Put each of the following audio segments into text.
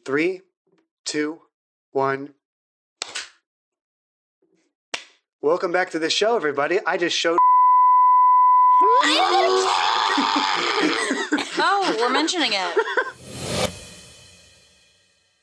3, 2, 1. Welcome back to the show, everybody. I just showed. Oh, we're mentioning it.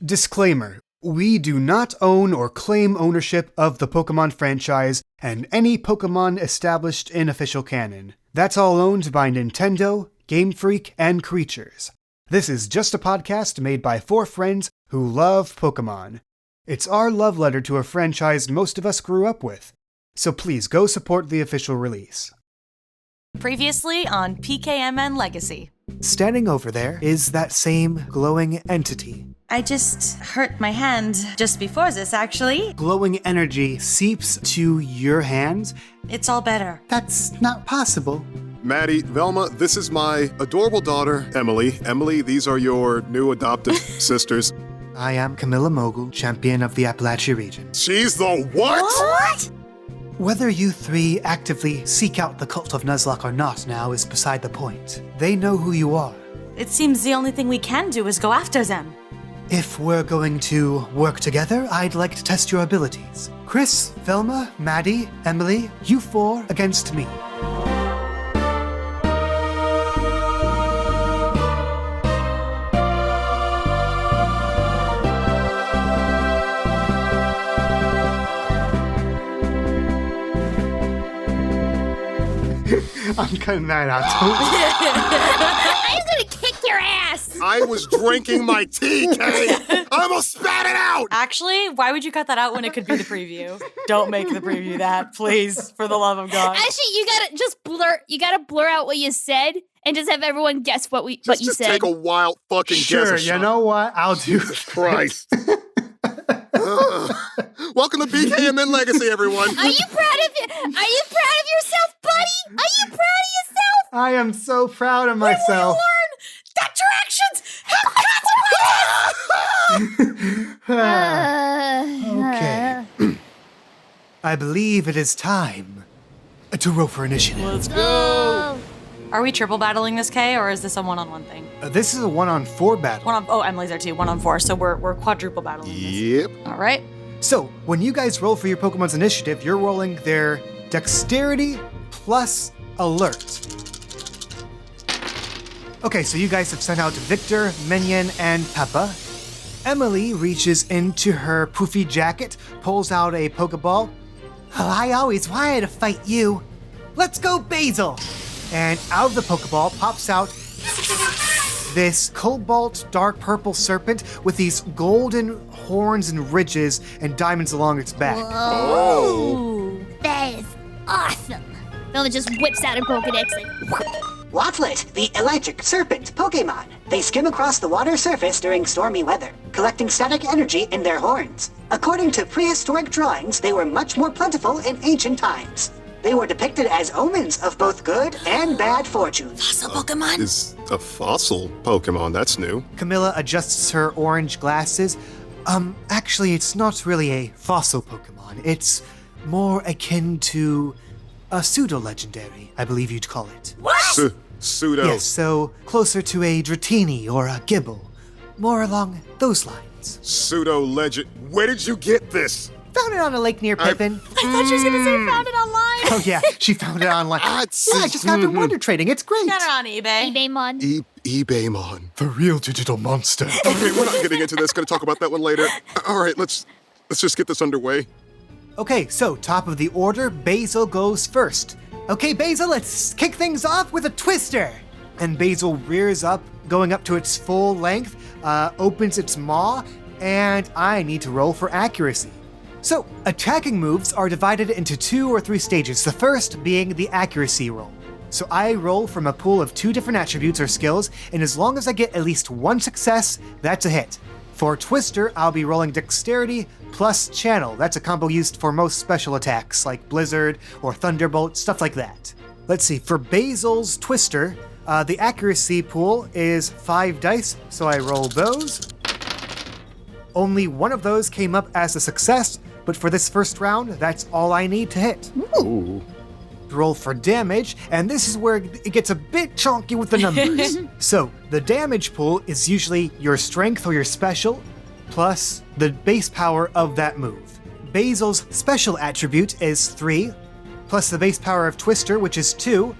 Disclaimer. We do not own or claim ownership of the Pokemon franchise and any Pokemon established in official canon. That's all owned by Nintendo, Game Freak, and Creatures. This is just a podcast made by 4 friends who love Pokemon. It's our love letter to a franchise most of us grew up with. So please go support the official release. Previously on PKMN Legacy. Standing over there is that same glowing entity. I just hurt my hand just before this, actually. Glowing energy seeps to your hands. It's all better. That's not possible. Maddie, Velma, this is my adorable daughter, Emily. Emily, these are your new adopted sisters. I am Camilla Mogul, champion of the Appalachia region. She's the what? What? Whether you 3 actively seek out the cult of Nuzlocke or not now is beside the point. They know who you are. It seems the only thing we can do is go after them. If we're going to work together, I'd like to test your abilities. Chris, Velma, Maddie, Emily, you 4 against me. I'm cutting that out. I'm gonna kick your ass! I was drinking my tea, Kay! I almost spat it out! Actually, why would you cut that out when it could be the preview? Don't make the preview that, please, for the love of God. Actually, you gotta just blur out what you said and just have everyone guess what you Just said. take a wild fucking guess. Sure, you know what? I'll do it. Christ. Welcome to PKMN Legacy, everyone. Are you proud of yourself, buddy? Are you proud of yourself? I am so proud of myself. Learn that directions have consequences! Okay. I believe it is time to roll for initiative. Let's go! Are we triple battling this, Kay, or is this a one-on-one thing? This is a 1-on-4 battle. Emily's there too, 1-on-4, so we're quadruple battling this. Yep. All right. So, when you guys roll for your Pokemon's initiative, you're rolling their dexterity plus alert. Okay, so you guys have sent out Victor, Minion, and Peppa. Emily reaches into her poofy jacket, pulls out a Pokeball. Oh, I always wanted to fight you. Let's go, Basil! And out of the Pokeball pops out this cobalt dark purple serpent with these golden horns and ridges and diamonds along its back. Oh. That is awesome. Velma just whips out her Pokedex like, Wafflet, the electric serpent Pokemon. They skim across the water surface during stormy weather, collecting static energy in their horns. According to prehistoric drawings, they were much more plentiful in ancient times. They were depicted as omens of both good and bad fortune. Fossil Pokemon? Is a fossil Pokemon. That's new. Camilla adjusts her orange glasses. Actually, it's not really a fossil Pokemon. It's more akin to a pseudo-legendary, I believe you'd call it. What? Pseudo. Yes, so closer to a Dratini or a Gibble. More along those lines. Pseudo-legend. Where did you get this? Found it on a lake near Pippin. I thought she was going to say found it online. Oh yeah, she found it online. Yeah, I just got through Wonder Trading. It's great. Got it on eBay. eBaymon. eBaymon. The real digital monster. Okay, we're not getting into this. Gonna talk about that one later. All right, let's just get this underway. Okay, so top of the order, Basil goes first. Okay, Basil, let's kick things off with a twister. And Basil rears up, going up to its full length, opens its maw, and I need to roll for accuracy. So, attacking moves are divided into 2 or 3 stages, the first being the accuracy roll. So I roll from a pool of 2 different attributes or skills, and as long as I get at least 1 success, that's a hit. For Twister, I'll be rolling Dexterity plus Channel. That's a combo used for most special attacks, like Blizzard or Thunderbolt, stuff like that. Let's see, for Basil's Twister, the accuracy pool is 5 dice, so I roll those. Only 1 of those came up as a success, but for this first round, that's all I need to hit. Ooh. roll for damage, and this is where it gets a bit chonky with the numbers. So, the damage pool is usually your strength or your special, plus the base power of that move. Basil's special attribute is 3, plus the base power of Twister, which is 2,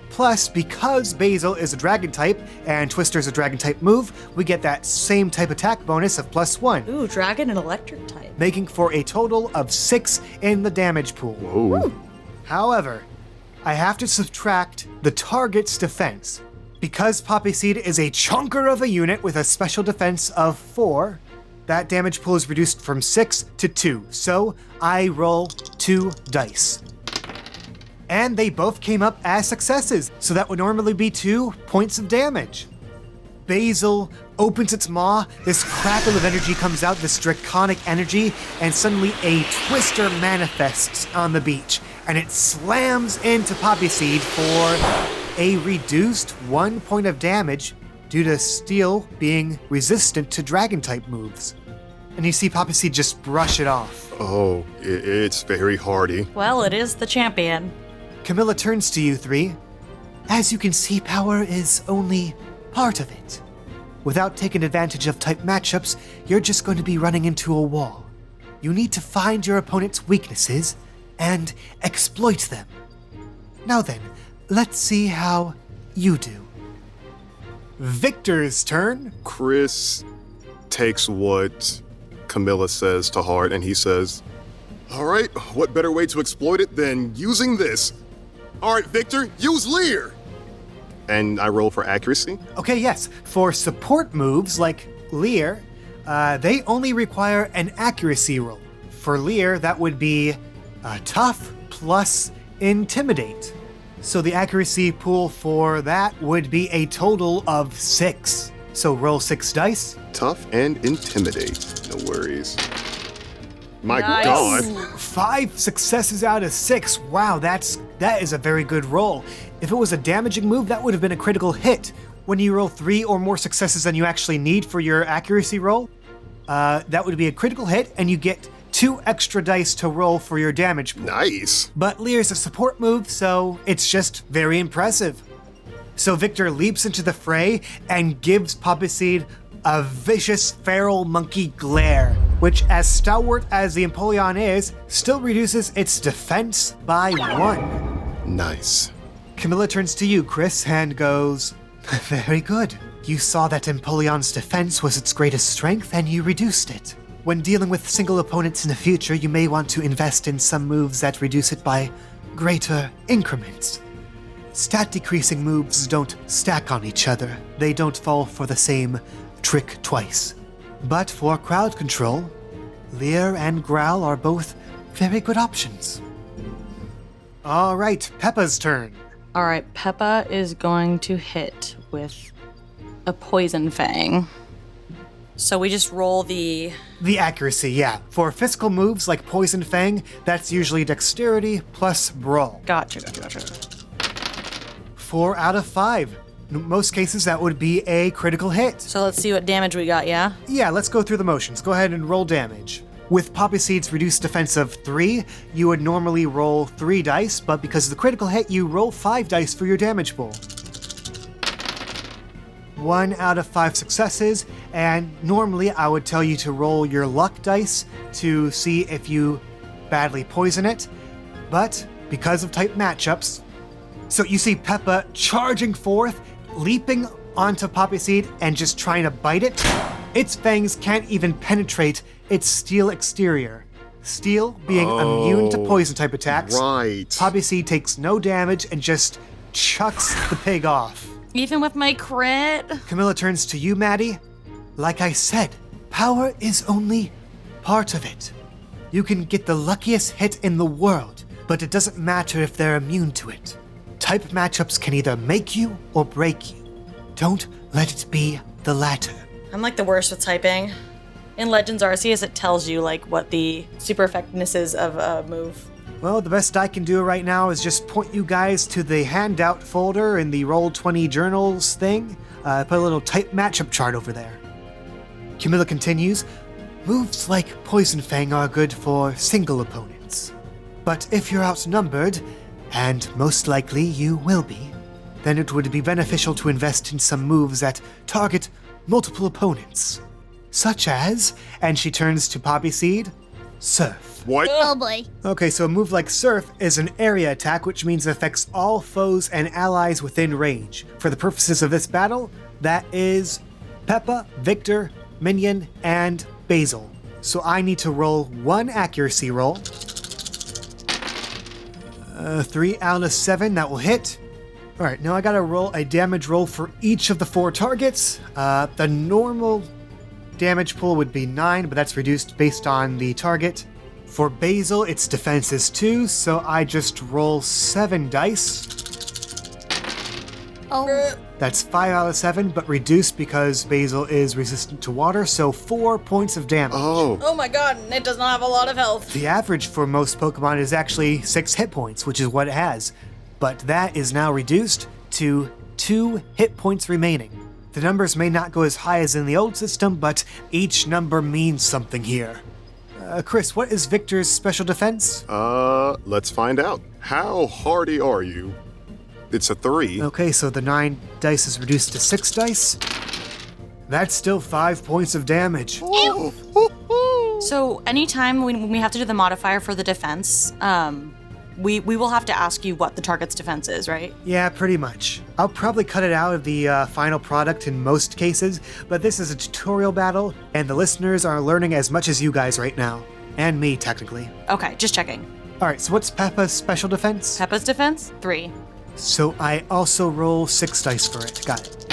plus because Basil is a dragon type and Twister's a dragon type move, we get that same type attack bonus of +1. Ooh, dragon and electric type. Making for a total of 6 in the damage pool. Whoa. However, I have to subtract the target's defense. Because Poppy Seed is a chunker of a unit with a special defense of 4, that damage pool is reduced from 6 to 2, so I roll 2 dice. And they both came up as successes, so that would normally be 2 points of damage. Basil opens its maw, this crackle of energy comes out, this draconic energy, and suddenly a Twister manifests on the beach, and it slams into Poppy Seed for a reduced 1 point of damage due to Steel being resistant to dragon-type moves. And you see Poppy Seed just brush it off. Oh, it's very hardy. Well, it is the champion. Camilla turns to you three. As you can see, power is only part of it. Without taking advantage of type matchups, you're just going to be running into a wall. You need to find your opponent's weaknesses and exploit them. Now then, let's see how you do. Victor's turn. Chris takes what Camilla says to heart and he says, all right, what better way to exploit it than using this? All right, Victor, use Lear. And I roll for accuracy. Okay, yes. For support moves like Lear, they only require an accuracy roll. For Lear, that would be tough plus intimidate. So the accuracy pool for that would be a total of 6. So roll 6 dice. Tough and intimidate. No worries. My Nice. God. 5 successes out of 6. Wow, that is a very good roll. If it was a damaging move, that would have been a critical hit. When you roll 3 or more successes than you actually need for your accuracy roll, that would be a critical hit, and you get 2 extra dice to roll for your damage pool. Nice. But Lear's a support move, so it's just very impressive. So Victor leaps into the fray and gives Poppy Seed a vicious feral monkey glare, which, as stalwart as the Empoleon is, still reduces its defense by 1. Nice. Camilla turns to you, Chris, and goes, very good. You saw that Empoleon's defense was its greatest strength, and you reduced it. When dealing with single opponents in the future, you may want to invest in some moves that reduce it by greater increments. Stat decreasing moves don't stack on each other. They don't fall for the same trick twice. But for crowd control, Lear and Growl are both very good options. All right, Peppa's turn. All right, Peppa is going to hit with a Poison Fang. So we just roll the... The accuracy, yeah. For physical moves like Poison Fang, that's usually dexterity plus brawl. Gotcha. 4 out of 5. In most cases, that would be a critical hit. So let's see what damage we got, yeah? Yeah, let's go through the motions. Go ahead and roll damage. With Poppy Seed's reduced defense of 3, you would normally roll 3 dice, but because of the critical hit, you roll 5 dice for your damage pool. 1 out of 5 successes, and normally I would tell you to roll your luck dice to see if you badly poison it, but because of type matchups, so you see Peppa charging forth, leaping onto Poppy Seed and just trying to bite it. Its fangs can't even penetrate its steel exterior. Steel being immune to poison type attacks. Right. Poppy Seed takes no damage and just chucks the pig off. Even with my crit? Camilla turns to you, Maddie. Like I said, power is only part of it. You can get the luckiest hit in the world, but it doesn't matter if they're immune to it. Type matchups can either make you or break you. Don't let it be the latter. I'm like the worst with typing. In Legends Arceus, it tells you like what the super effectiveness is of a move. Well, the best I can do right now is just point you guys to the handout folder in the Roll20 Journals thing. Put a little type matchup chart over there. Camilla continues, moves like Poison Fang are good for single opponents. But if you're outnumbered, and most likely you will be, then it would be beneficial to invest in some moves that target multiple opponents. Such as, and she turns to Poppy Seed, Surf. What? Oh boy. Okay, so a move like Surf is an area attack, which means it affects all foes and allies within range. For the purposes of this battle, that is Peppa, Victor, Minion, and Basil. So I need to roll one accuracy roll. 3 out of 7, that will hit. All right, now I gotta roll a damage roll for each of the 4 targets. The normal damage pool would be 9, but that's reduced based on the target. For Basil, its defense is 2, so I just roll 7 dice. Oh. That's 5 out of 7, but reduced because Basil is resistant to water, so 4 points of damage. Oh my god, and it does not have a lot of health. The average for most Pokemon is actually 6 hit points, which is what it has. But that is now reduced to 2 hit points remaining. The numbers may not go as high as in the old system, but each number means something here. Chris, what is Victor's special defense? Let's find out. How hardy are you? It's a 3. Okay, so the 9 dice is reduced to 6 dice. That's still 5 points of damage. So anytime when we have to do the modifier for the defense, we will have to ask you what the target's defense is, right? Yeah, pretty much. I'll probably cut it out of the final product in most cases, but this is a tutorial battle, and the listeners are learning as much as you guys right now. And me, technically. Okay, just checking. Alright, so what's Peppa's special defense? Peppa's defense? 3. So I also roll 6 dice for it. Got it.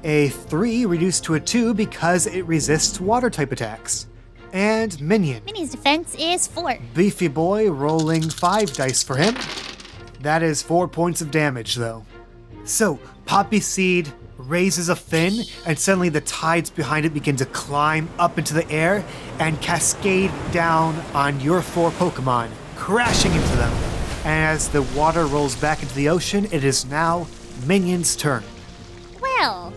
A 3 reduced to a 2 because it resists water type attacks. And Minion. Minnie's defense is 4. Beefy Boy rolling 5 dice for him. That is 4 points of damage, though. So, Poppy Seed raises a fin, and suddenly the tides behind it begin to climb up into the air and cascade down on your 4 Pokemon, crashing into them. And as the water rolls back into the ocean, it is now Minion's turn. Well,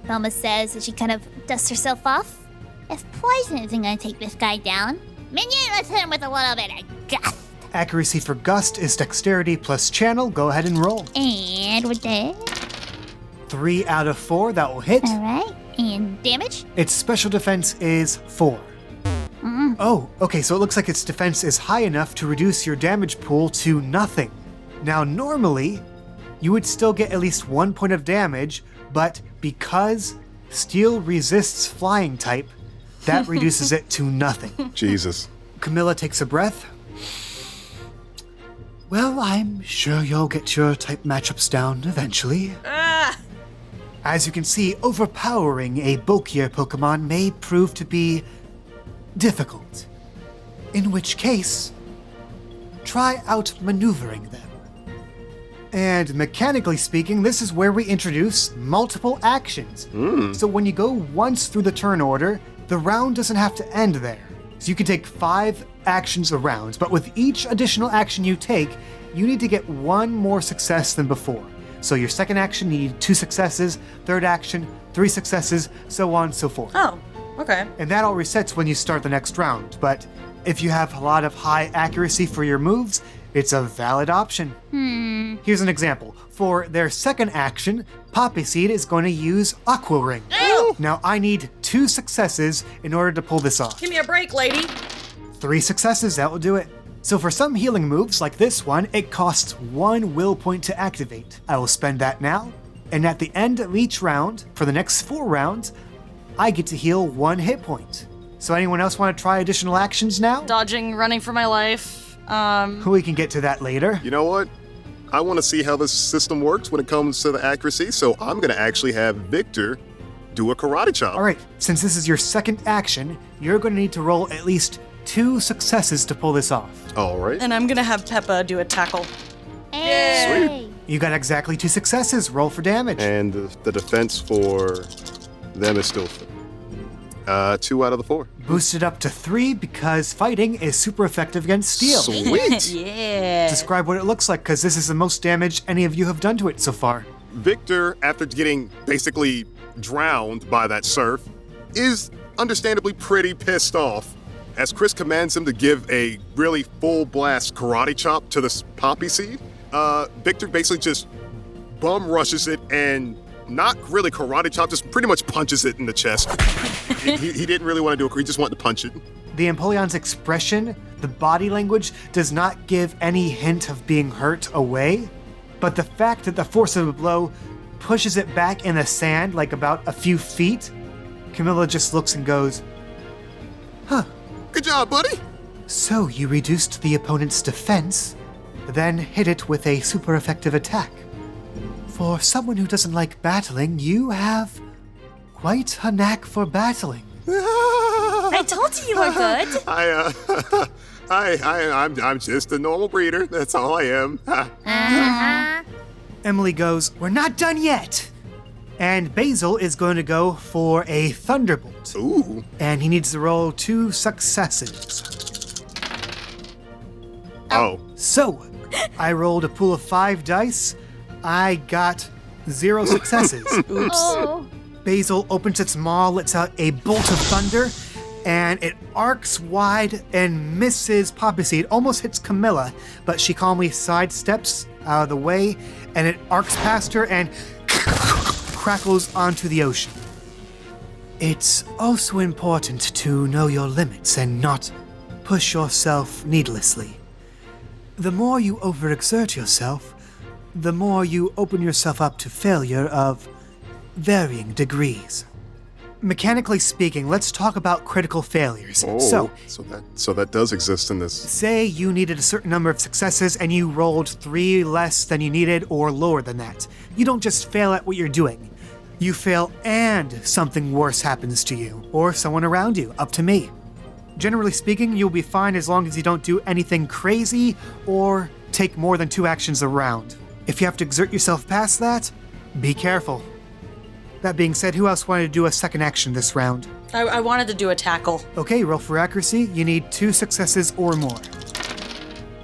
Velma says as she kind of dusts herself off. If poison isn't going to take this guy down, Minion, let's hit him with a little bit of gust. Accuracy for Gust is Dexterity plus Channel. Go ahead and roll. And with that, 3 out of 4, that will hit. all right. And damage? Its special defense is 4. Oh, okay, so it looks like its defense is high enough to reduce your damage pool to nothing. Now, normally, you would still get at least 1 point of damage, but because Steel resists Flying type, that reduces it to nothing. Jesus. Camilla takes a breath. Well, I'm sure you'll get your type matchups down eventually. As you can see, overpowering a bulkier Pokemon may prove to be difficult. In which case, try out-maneuvering them. And mechanically speaking, this is where we introduce multiple actions. So when you go once through the turn order, the round doesn't have to end there. So you can take 5 actions a round, but with each additional action you take, you need to get 1 more success than before. So your second action, you need 2 successes, third action, 3 successes, so on and so forth. Oh, okay. And that all resets when you start the next round, but if you have a lot of high accuracy for your moves, it's a valid option. Here's an example. For their second action, Poppy Seed is going to use Aqua Ring. Now I need 2 successes in order to pull this off. Give me a break, lady. 3 successes, that will do it. So for some healing moves like this one, it costs 1 will point to activate. I will spend that now, and at the end of each round, for the next 4 rounds, I get to heal 1 hit point. So anyone else want to try additional actions now? Dodging, running for my life. We can get to that later. You know what? I want to see how this system works when it comes to the accuracy, so I'm going to actually have Victor do a karate chop. All right, since this is your second action, you're going to need to roll at least 2 successes to pull this off. All right. And I'm gonna have Peppa do a tackle. Hey. You got exactly 2 successes. Roll for damage. And the defense for them is still 2 out of the 4. Boosted up to 3 because fighting is super effective against steel. Sweet. Yeah. Describe what it looks like, because this is the most damage any of you have done to it so far. Victor, after getting basically drowned by that surf, is understandably pretty pissed off. as Chris commands him to give a really full blast karate chop to this poppy seed, Victor basically just bum rushes it and not really karate chop, just pretty much punches it in the chest. he didn't really want to do it, he just wanted to punch it. The Empoleon's expression, the body language, does not give any hint of being hurt away, but the fact that the force of the blow pushes it back in the sand like about a few feet, Camilla just looks and goes, huh. Good job, buddy. So you reduced the opponent's defense, then hit it with a super effective attack. For someone who doesn't like battling, you have quite a knack for battling. I told you were good. I'm just a normal breeder. That's all I am. Emily goes, we're not done yet. And Basil is going to go for a Thunderbolt. Ooh. And he needs to roll 2 successes. Oh. So, I rolled a pool of 5 dice. I got 0 successes. Oops. Oh. Basil opens its maw, lets out a bolt of thunder, and it arcs wide and misses Poppy Seed. Almost hits Camilla, but she calmly sidesteps out of the way, and it arcs past her and crackles onto the ocean. It's also important to know your limits and not push yourself needlessly. The more you overexert yourself, the more you open yourself up to failure of varying degrees. Mechanically speaking, let's talk about critical failures. Oh, so that does exist in this. Say you needed a certain number of successes and you rolled 3 less than you needed or lower than that. You don't just fail at what you're doing. You fail and something worse happens to you or someone around you, up to me. Generally speaking, you'll be fine as long as you don't do anything crazy or take more than 2 actions a round. If you have to exert yourself past that, be careful. That being said, who else wanted to do a second action this round? I wanted to do a tackle. Okay, roll for accuracy. You need 2 successes or more.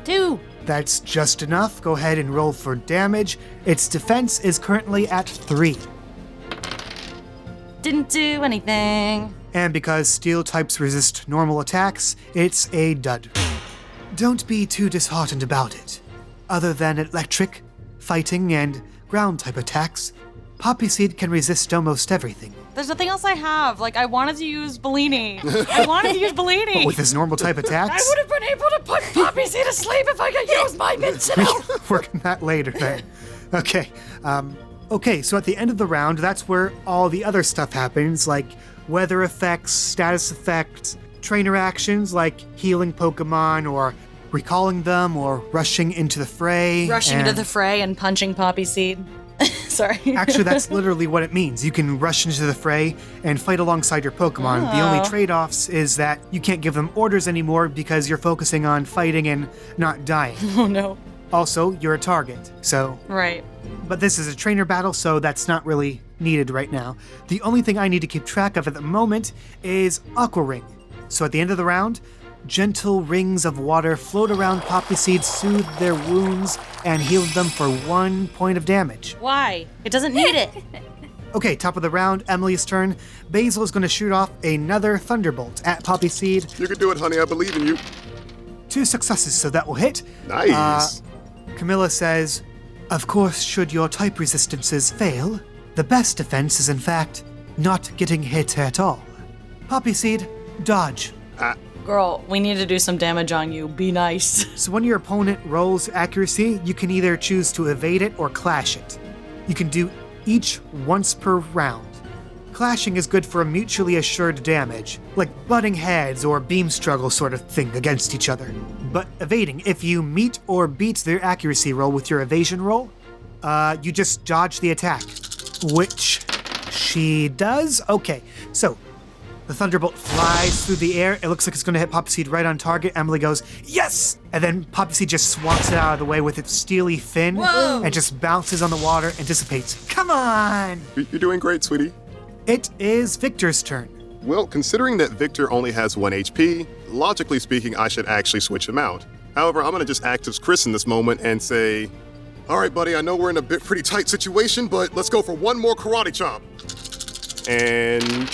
2. That's just enough. Go ahead and roll for damage. Its defense is currently at 3. Didn't do anything. And because steel types resist normal attacks, it's a dud. Don't be too disheartened about it. Other than electric, fighting, and ground type attacks, Poppy Seed can resist almost everything. There's nothing else I have. I wanted to use Bellini. But with his normal type attacks? I would have been able to put Poppy Seed to sleep if I could use my mid-cell. Work on that later then. Okay. Okay, so at the end of the round, that's where all the other stuff happens, like weather effects, status effects, trainer actions like healing Pokemon or recalling them or rushing into the fray. Rushing into the fray and punching Poppy Seed. Sorry. Actually, that's literally what it means. You can rush into the fray and fight alongside your Pokemon. The only trade-offs is that you can't give them orders anymore because you're focusing on fighting and not dying. Oh no. Also, you're a target, so... Right. But this is a trainer battle, so that's not really needed right now. The only thing I need to keep track of at the moment is Aqua Ring. So at the end of the round, gentle rings of water float around Poppy Seed, soothe their wounds, and heal them for 1 point of damage. Why? It doesn't need it. Okay, top of the round, Emily's turn. Basil is going to shoot off another Thunderbolt at Poppy Seed. You can do it, honey. I believe in you. 2 successes, so that will hit. Nice. Camilla says, of course, should your type resistances fail, the best defense is in fact not getting hit at all. Poppy Seed, dodge. Girl, we need to do some damage on you. Be nice. So when your opponent rolls accuracy, you can either choose to evade it or clash it. You can do each once per round. Clashing is good for a mutually assured damage, like butting heads or beam struggle sort of thing against each other. But evading, if you meet or beat their accuracy roll with your evasion roll, you just dodge the attack, which she does. Okay, so the Thunderbolt flies through the air. It looks like it's going to hit Poppy Seed right on target. Emily goes, yes! And then Poppy Seed just swats it out of the way with its steely fin. Whoa. And just bounces on the water and dissipates. Come on! You're doing great, sweetie. It is Victor's turn. Well, considering that Victor only has 1 HP, logically speaking, I should actually switch him out. However, I'm going to just act as Chris in this moment and say, all right, buddy, I know we're in a pretty tight situation, but let's go for 1 more karate chop. And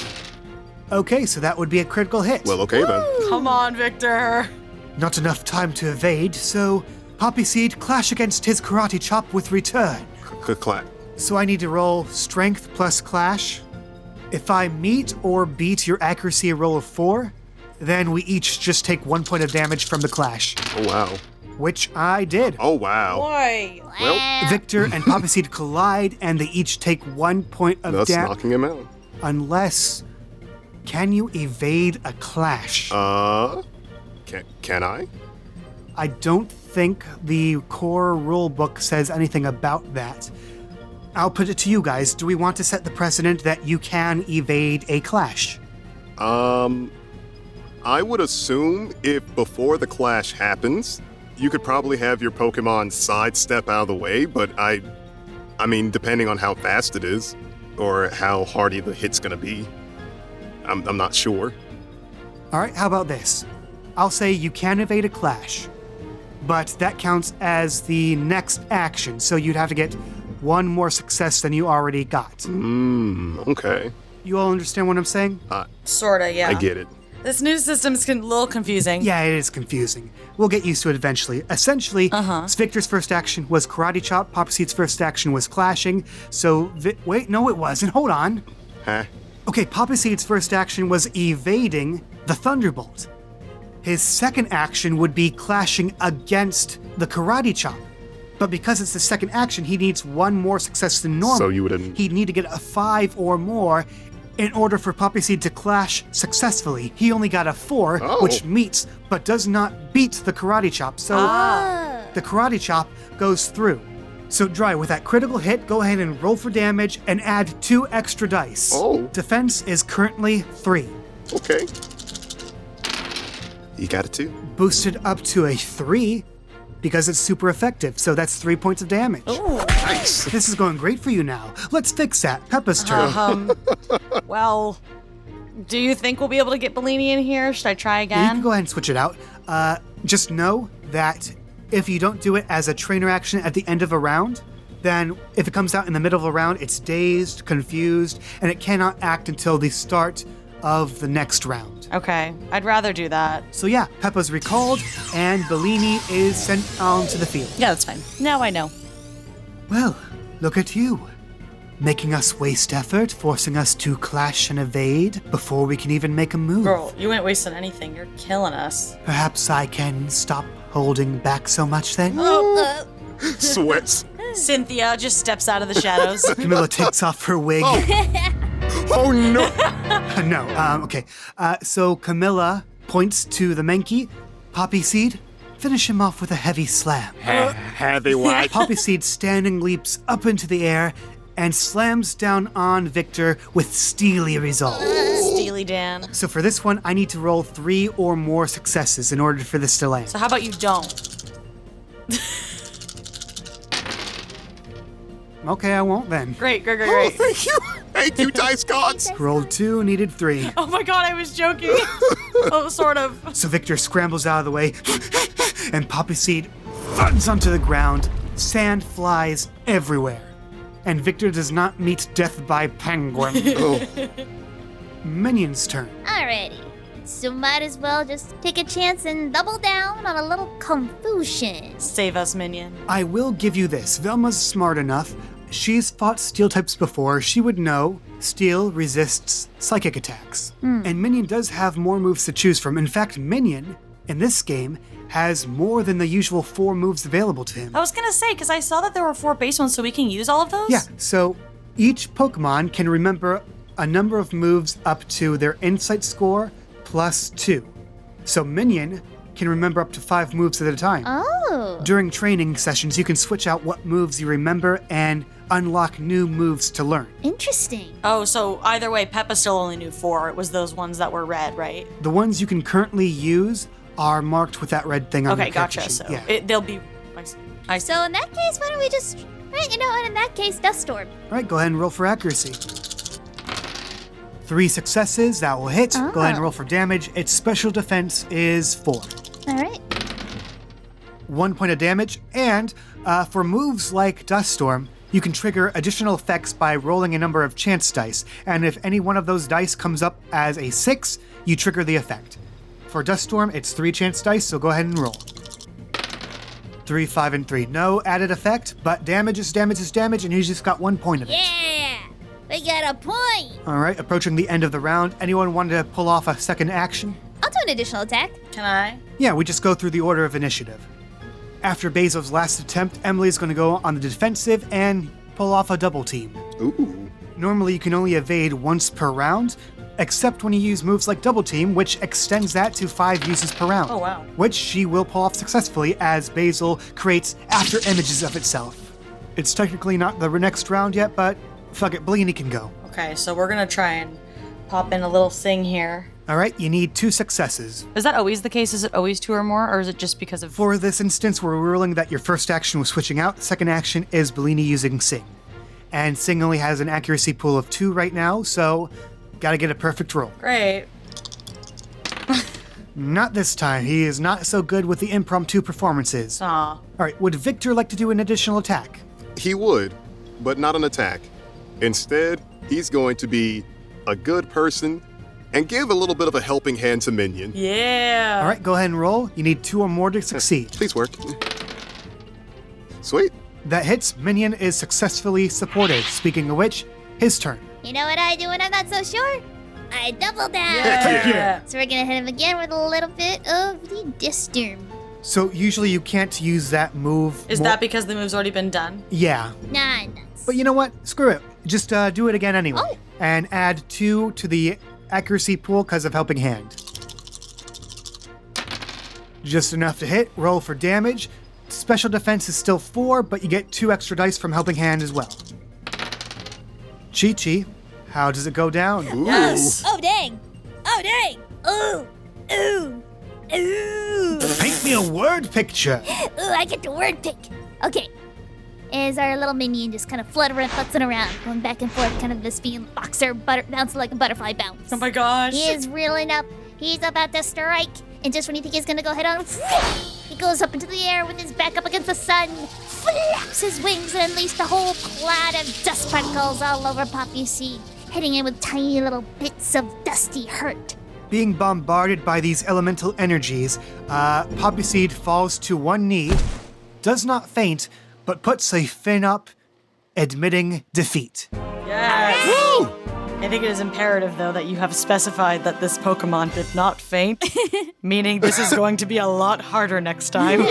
Okay, so that would be a critical hit. Well, okay then. Come on, Victor. Not enough time to evade, so Poppy Seed clash against his karate chop with return. Clack. So I need to roll strength plus clash. If I meet or beat your accuracy roll of 4, then we each just take 1 point of damage from the clash, Oh, wow. which I did. Oh, wow. Boy. Well, Victor and Poppy Seed collide, and they each take 1 point of that's damage. knocking him out. Unless, can you evade a clash? Can I? I don't think the core rulebook says anything about that. I'll put it to you guys. Do we want to set the precedent that you can evade a clash? I would assume if before the clash happens, you could probably have your Pokemon sidestep out of the way, but I mean, depending on how fast it is, or how hardy the hit's gonna be, I'm not sure. All right, how about this? I'll say you can evade a clash, but that counts as the next action, so you'd have to get 1 more success than you already got. Okay. You all understand what I'm saying? Sorta, yeah. I get it. This new system's a little confusing. Yeah, it is confusing. We'll get used to it eventually. Essentially, Victor's first action was Karate Chop, Poppy Seed's first action was Clashing, so wait, no it wasn't, hold on. Huh? Okay, Poppy Seed's first action was evading the Thunderbolt. His second action would be clashing against the Karate Chop. But because it's the second action, he needs 1 more success than normal. So you wouldn't... He'd need to get a 5 or more in order for Poppy Seed to clash successfully. He only got a 4, which meets, but does not beat the Karate Chop. So the Karate Chop goes through. So Dry, with that critical hit, go ahead and roll for damage and add 2 extra dice. Oh. Defense is currently 3. Okay. You got it too? Boosted up to a 3 because it's super effective. So that's 3 points of damage. Nice. This is going great for you now. Let's fix that. Peppa's turn. Well, do you think we'll be able to get Bellini in here? Should I try You again? can go ahead and switch it out. Just know that if you don't do it as a trainer action at the end of a round, then if it comes out in the middle of a round, it's dazed, confused, and it cannot act until the start of the next round. Okay, I'd rather do that. So yeah, Peppa's recalled, and Bellini is sent onto the field. Yeah, that's fine. Now I know. Well, look at you. Making us waste effort, forcing us to clash and evade before we can even make a move. Girl, you ain't wasting anything. You're killing us. Perhaps I can stop holding back so much then? Sweats. Cynthia just steps out of the shadows. Camilla takes off her wig. Oh no! Okay. So Camilla points to the Menki. Poppy Seed, finish him off with a heavy slam. Heavy what? Poppy Seed standing leaps up into the air and slams down on Victor with steely resolve. Steely Dan. So for this one, I need to roll 3 or more successes in order for this to land. So how about you don't? Okay, I won't then. Great. Thank you! Thank you, Dice Gods! Rolled 2, needed 3. Oh my god, I was joking. Oh, sort of. So Victor scrambles out of the way, and Poppy Seed thuds onto the ground. Sand flies everywhere. And Victor does not meet death by penguin. Minion's turn. Alrighty. So might as well just take a chance and double down on a little confusion. Save us, minion. I will give you this. Velma's smart enough. She's fought steel types before. She would know steel resists psychic attacks. And Minion does have more moves to choose from. In fact, Minion, in this game, has more than the usual 4 moves available to him. I was gonna say, because I saw that there were 4 base ones, so we can use all of those? Yeah, so each Pokemon can remember a number of moves up to their insight score plus 2. So Minion can remember up to 5 moves at a time. Oh. During training sessions, you can switch out what moves you remember and unlock new moves to learn. Interesting. Oh, so either way, Peppa still only knew 4. It was those ones that were red, right? The ones you can currently use are marked with that red thing on Okay, your character gotcha. sheet. So Yeah. they'll be... I see. So in that case, why don't we just... Right, you know what, in that case, Dust Storm. All right, go ahead and roll for accuracy. 3 successes, that will hit. Go ahead and roll for damage. Its special defense is 4. Alright. 1 point of damage, and for moves like Dust Storm, You can trigger additional effects by rolling a number of chance dice, and if any one of those dice comes up as a 6, you trigger the effect. For Dust Storm, it's 3 chance dice, so go ahead and roll. 3, 5, and 3. No added effect, but damage is damage is damage, and you just got 1 point of it. Yeah! We got a point! Alright, approaching the end of the round. Anyone want to pull off a second action? I'll do an additional attack. Can I? Yeah, we just go through the order of initiative. After Basil's last attempt, Emily's going to go on the defensive and pull off a double team. Ooh. Normally you can only evade once per round, except when you use moves like double team, which extends that to 5 uses per round. Oh, wow. Which she will pull off successfully as Basil creates after images of itself. It's technically not the next round yet, but fuck it, Bellini can go. Okay, so we're gonna try and pop in a little thing here. Alright, you need 2 successes. Is that always the case? Is it always 2 or more, or is it just because of... For this instance, we're ruling that your first action was switching out, second action is Bellini using Sing. And Sing only has an accuracy pool of 2 right now, so gotta get a perfect roll. Great. Not this time, he is not so good with the impromptu performances. Aw. Alright, would Victor like to do an additional attack? He would, but not an attack. Instead, he's going to be a good person and give a little bit of a helping hand to Minion. Yeah. Alright, go ahead and roll. You need 2 or more to succeed. Please work. Sweet. That hits. Minion is successfully supported. Speaking of which, his turn. You know what I do when I'm not so sure? I double down. Yeah. Yeah. So we're gonna hit him again with a little bit of the Disturm. So usually you can't use that move. Is that because the move's already been done? Yeah. Nah, nuts. But you know what? Screw it. Just do it again anyway. Oh. And add 2 to the accuracy pool because of helping hand. Just enough to hit. Roll for damage. Special defense is still 4, but you get 2 extra dice from helping hand as well. Chi-Chi, how does it go down? Ooh. Yes. Oh, dang. Oh, dang. Ooh. Ooh. Ooh. Paint me a word picture. Ooh, I get the word pick. Okay. Is our little minion just kind of futzing around, going back and forth, kind of this being boxer, bouncing like a butterfly bounce. Oh my gosh. He is reeling up. He's about to strike. And just when you think he's going to go head on, he goes up into the air with his back up against the sun, flaps his wings, and unleashes a whole cloud of dust particles all over Poppy Seed, hitting him with tiny little bits of dusty hurt. Being bombarded by these elemental energies, Poppy Seed falls to one knee, does not faint, but puts a fin up, admitting defeat. Yes. Woo! I think it is imperative, though, that you have specified that this Pokemon did not faint, meaning this is going to be a lot harder next time.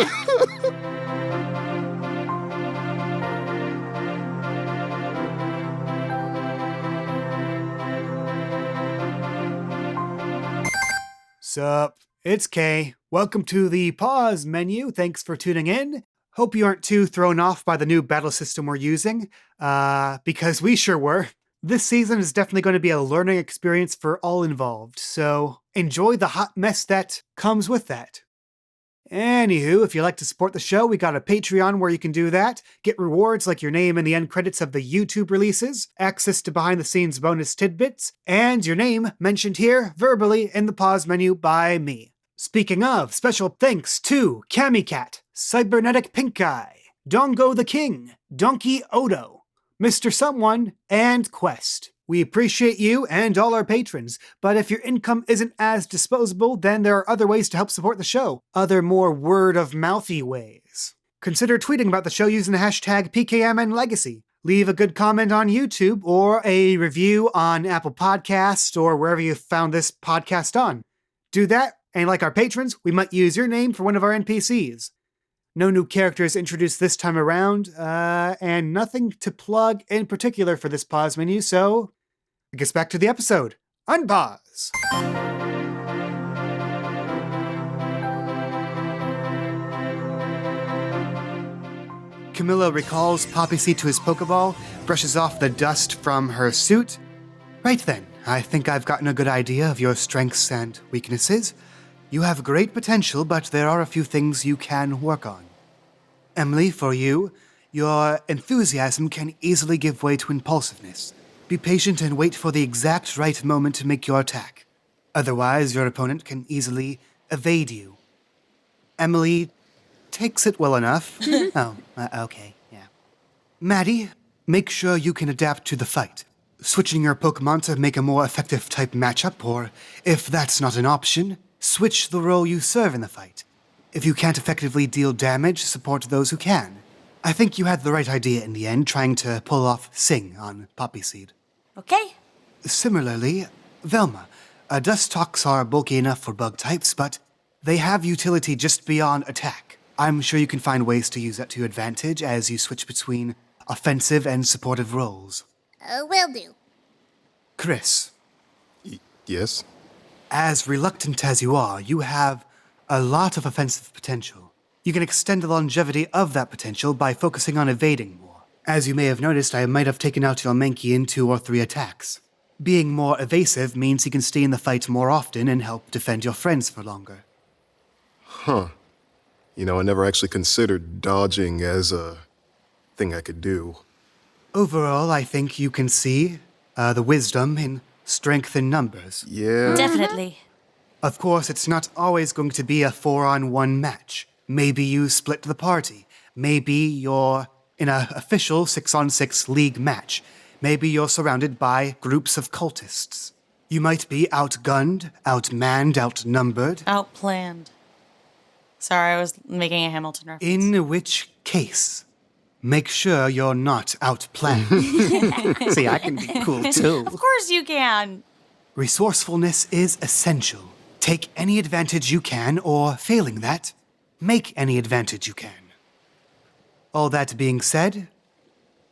Sup, it's Kay. Welcome to the pause menu. Thanks for tuning in. Hope you aren't too thrown off by the new battle system we're using, because we sure were. This season is definitely going to be a learning experience for all involved, so enjoy the hot mess that comes with that. Anywho, if you'd like to support the show, we got a Patreon where you can do that, get rewards like your name in the end credits of the YouTube releases, access to behind-the-scenes bonus tidbits, and your name mentioned here verbally in the pause menu by me. Speaking of, special thanks to Camicat, Cybernetic Pink Eye, Dongo the King, Donkey Odo, Mr. Someone, and Quest. We appreciate you and all our patrons, but if your income isn't as disposable, then there are other ways to help support the show. Other more word-of-mouthy ways. Consider tweeting about the show using the hashtag PKMNLegacy. Leave a good comment on YouTube or a review on Apple Podcasts or wherever you found this podcast on. Do that, and like our patrons, we might use your name for one of our NPCs. No new characters introduced this time around, and nothing to plug in particular for this pause menu, so I guess back to the episode. Unpause! Camilla recalls Poppy Seed to his Pokeball, brushes off the dust from her suit. Right then, I think I've gotten a good idea of your strengths and weaknesses. You have great potential, but there are a few things you can work on. Emily, for you, your enthusiasm can easily give way to impulsiveness. Be patient and wait for the exact right moment to make your attack. Otherwise, your opponent can easily evade you. Emily takes it well enough. Okay, yeah. Maddie, make sure you can adapt to the fight. Switching your Pokemon to make a more effective type matchup, or if that's not an option, switch the role you serve in the fight. If you can't effectively deal damage, support those who can. I think you had the right idea in the end, trying to pull off Sing on Poppy Seed. Okay. Similarly, Velma. Dustox are bulky enough for bug types, but they have utility just beyond attack. I'm sure you can find ways to use that to your advantage as you switch between offensive and supportive roles. Will do. Chris, Yes? as reluctant as you are, you have a lot of offensive potential. You can extend the longevity of that potential by focusing on evading more. As you may have noticed, I might have taken out your Mankey in 2 or 3 attacks. Being more evasive means you can stay in the fight more often and help defend your friends for longer. Huh. You know, I never actually considered dodging as a thing I could do. Overall, I think you can see the wisdom in strength in numbers. Yeah. Definitely. Of course, it's not always going to be a 4-on-1 match. Maybe you split the party. Maybe you're in an official 6-on-6 league match. Maybe you're surrounded by groups of cultists. You might be outgunned, outmanned, outnumbered. Outplanned. Sorry, I was making a Hamilton reference. In which case, make sure you're not outplanned. See, I can be cool too. Of course you can. Resourcefulness is essential. Take any advantage you can, or failing that, make any advantage you can. All that being said,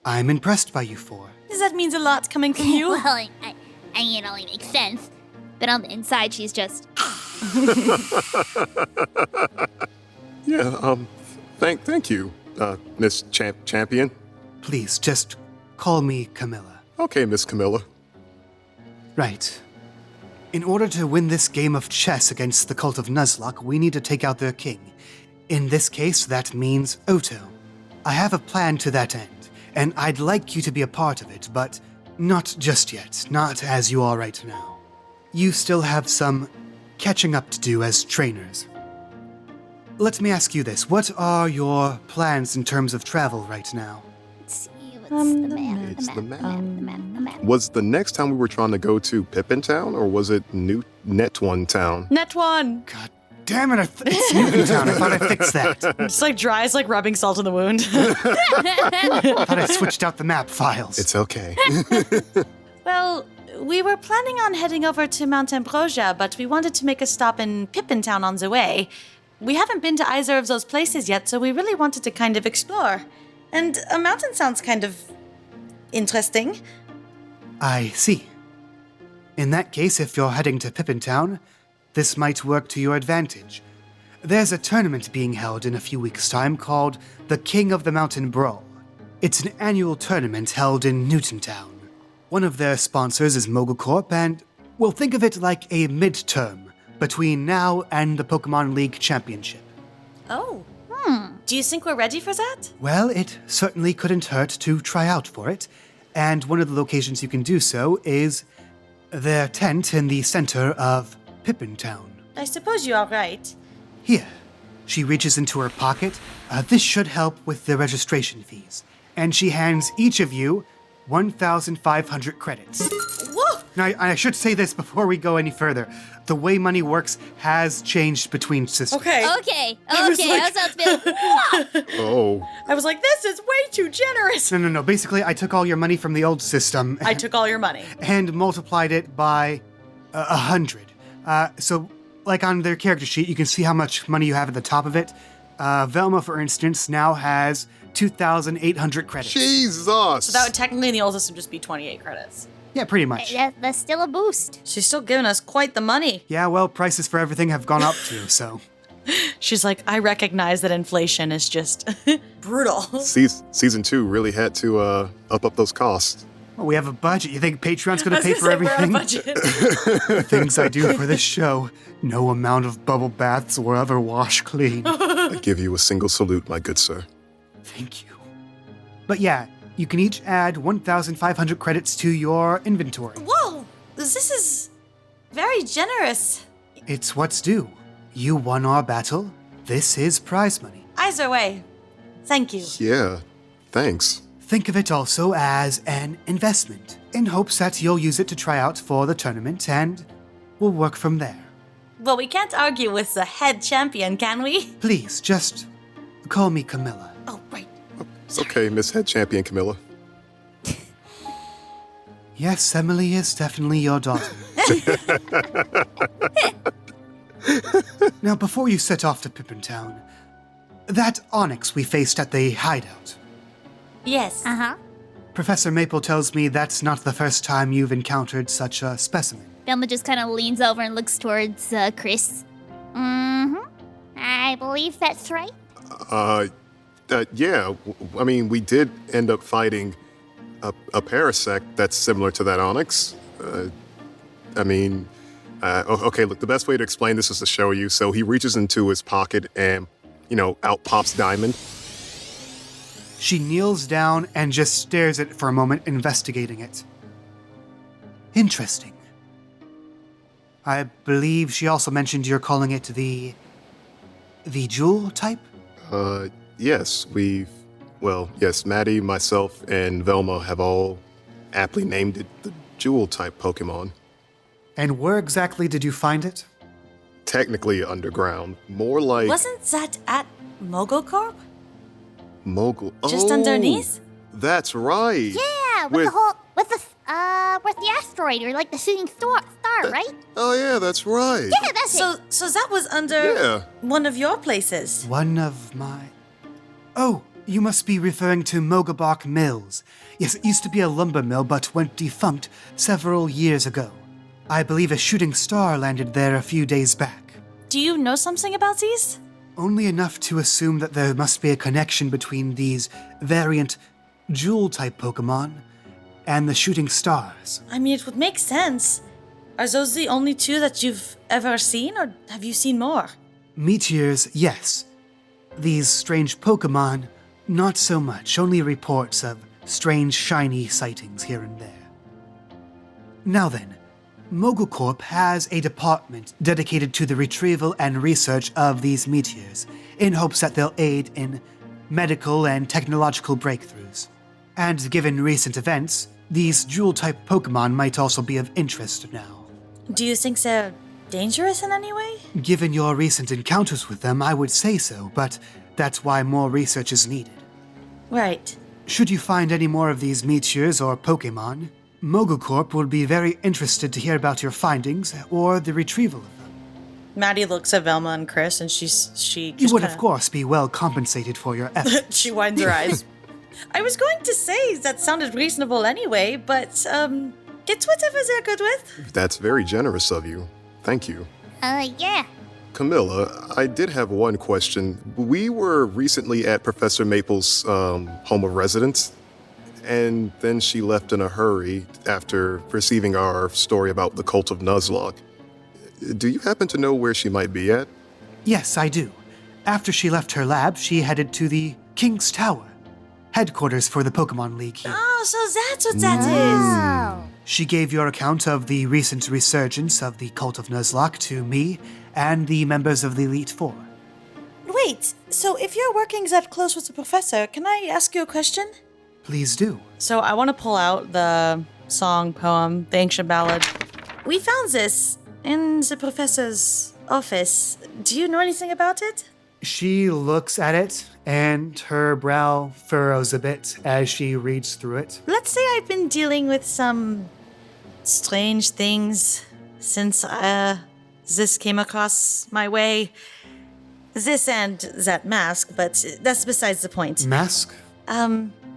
I'm impressed by you 4. That means a lot coming from you. Well, I mean, it only makes sense. But on the inside, she's just. Yeah, thank you, Miss Champion. Please, just call me Camilla. Okay, Miss Camilla. Right. In order to win this game of chess against the cult of Nuzlocke, we need to take out their king. In this case, that means Oto. I have a plan to that end, and I'd like you to be a part of it, but not just yet, not as you are right now. You still have some catching up to do as trainers. Let me ask you this, what are your plans in terms of travel right now? Let's see, what's the map? It's the map. The map. Was the next town we were trying to go to Pippin Town, or was it Net1 Town? Net 1. God damn it, it's Newtown. I thought I fixed that. Just like dries, like rubbing salt in the wound. I thought I switched out the map files. It's okay. Well, we were planning on heading over to Mount Ambrosia, but we wanted to make a stop in Pippin Town on the way. We haven't been to either of those places yet, so we really wanted to kind of explore. And a mountain sounds kind of interesting. I see. In that case, if you're heading to Pippin Town, this might work to your advantage. There's a tournament being held in a few weeks' time called the King of the Mountain Brawl. It's an annual tournament held in Newton Town. One of their sponsors is MoguCorp, and we'll think of it like a midterm between now and the Pokemon League Championship. Oh. Do you think we're ready for that? Well, it certainly couldn't hurt to try out for it, and one of the locations you can do so is their tent in the center of Pippin Town. I suppose you are right. Here. She reaches into her pocket. This should help with the registration fees. And she hands each of you 1,500 credits. Whoa! Now, I should say this before we go any further. The way money works has changed between systems. Okay. Okay, was okay, like- that sounds good. Oh. I was like, this is way too generous. No. Basically, I took all your money from the old system I took all your money. and multiplied it by 100. So, like on their character sheet, you can see how much money you have at the top of it. Velma, for instance, now has 2,800 credits. Jesus! So that would technically in the old system just be 28 credits. Yeah, pretty much. That's still a boost. She's still giving us quite the money. Yeah, well, prices for everything have gone up too, so. She's like, I recognize that inflation is just brutal. Season 2 really had to up those costs. Well, we have a budget. You think Patreon's gonna I was pay gonna for say, we're on a everything? budget. The things I do for this show, no amount of bubble baths will ever wash clean. I give you a single salute, my good sir. Thank you. But yeah, you can each add 1,500 credits to your inventory. Whoa! This is very generous. It's what's due. You won our battle. This is prize money. Either way, thank you. Yeah, thanks. think of it also as an investment, in hopes that you'll use it to try out for the tournament, and we'll work from there. Well, we can't argue with the head champion, can we? Please, just call me Camilla. Oh, right. Okay, Miss Head Champion Camilla. Yes, Emily is definitely your daughter. Now, before you set off to Pippin Town, that onyx we faced at the hideout. Yes. Uh-huh. Professor Maple tells me that's not the first time you've encountered such a specimen. Velma just kind of leans over and looks towards Chris. Mm-hmm. I believe that's right. Yeah. I mean, we did end up fighting a parasect that's similar to that onyx. Okay, look, the best way to explain this is to show you. So he reaches into his pocket and, out pops Diamond. She kneels down and just stares at it for a moment, investigating it. Interesting. I believe she also mentioned you're calling it the jewel type? Yes, yes, Maddie, myself, and Velma have all aptly named it the jewel-type Pokemon. And where exactly did you find it? Technically underground. More like... Wasn't that at Mogulcorp? Mogul... Just underneath? That's right. Yeah, with the asteroid or like the shooting star, right? Oh, yeah, that's right. Yeah, that's it. So that was under Yeah. one of your places. One of my... Oh, you must be referring to Mogabok Mills. Yes, it used to be a lumber mill, but went defunct several years ago. I believe a shooting star landed there a few days back. Do you know something about these? Only enough to assume that there must be a connection between these variant jewel-type Pokemon and the shooting stars. I mean, it would make sense. Are those the only two that you've ever seen, or have you seen more? Meteors, yes. These strange Pokemon, not so much. Only reports of strange shiny sightings here and there. Now then, Mogulcorp has a department dedicated to the retrieval and research of these meteors, in hopes that they'll aid in medical and technological breakthroughs. And given recent events, these jewel-type Pokemon might also be of interest now. Do you think they're dangerous in any way? Given your recent encounters with them, I would say so, but that's why more research is needed. Right. Should you find any more of these meteors or Pokemon, Mogulcorp will be very interested to hear about your findings or the retrieval of them. Maddie looks at Velma and Chris, and she You just would, kinda- of course, be well compensated for your efforts. She widens her eyes. I was going to say that sounded reasonable anyway, but it's whatever they're good with. That's very generous of you. Thank you. Yeah. Camilla, I did have one question. We were recently at Professor Maple's home of residence, and then she left in a hurry after receiving our story about the cult of Nuzlocke. Do you happen to know where she might be at? Yes, I do. After she left her lab, she headed to the King's Tower, headquarters for the Pokemon League here. Oh, so that's what that is. Oh. She gave your account of the recent resurgence of the cult of Nuzlocke to me and the members of the Elite Four. Wait, so if you're working that close with the professor, can I ask you a question? Please do. So I want to pull out the song, poem, the ancient ballad. We found this in the professor's office. Do you know anything about it? She looks at it, and her brow furrows a bit as she reads through it. Let's say I've been dealing with some strange things since this came across my way. This and that mask, but that's besides the point. Mask?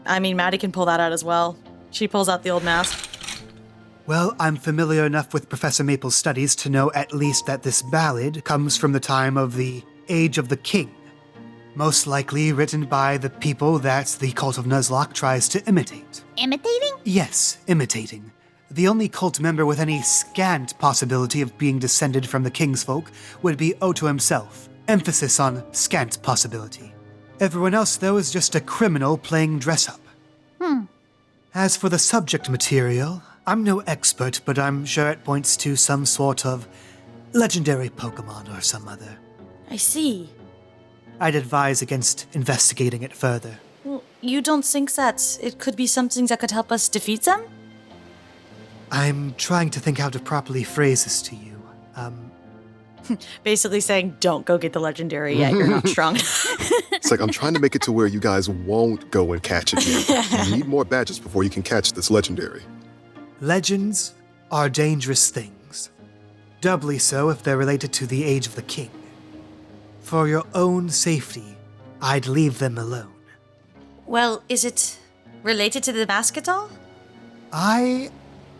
I mean, Maddie can pull that out as well. She pulls out the old mask. Well, I'm familiar enough with Professor Maple's studies to know at least that this ballad comes from the time of the Age of the King, most likely written by the people that the cult of Nuzlocke tries to imitate. Imitating? Yes, imitating. The only cult member with any scant possibility of being descended from the King's folk would be Otto himself. Emphasis on scant possibility. Everyone else, though, is just a criminal playing dress-up. As for the subject material, I'm no expert, but I'm sure it points to some sort of legendary Pokemon or some other. I see. I'd advise against investigating it further. Well, you don't think that it could be something that could help us defeat them? I'm trying to think how to properly phrase this to you. Basically saying, don't go get the legendary yet, you're not strong. It's like, I'm trying to make it to where you guys won't go and catch it yet. You need more badges before you can catch this legendary. Legends are dangerous things. Doubly so if they're related to the age of the king. For your own safety, I'd leave them alone. Well, is it related to the mask at all? I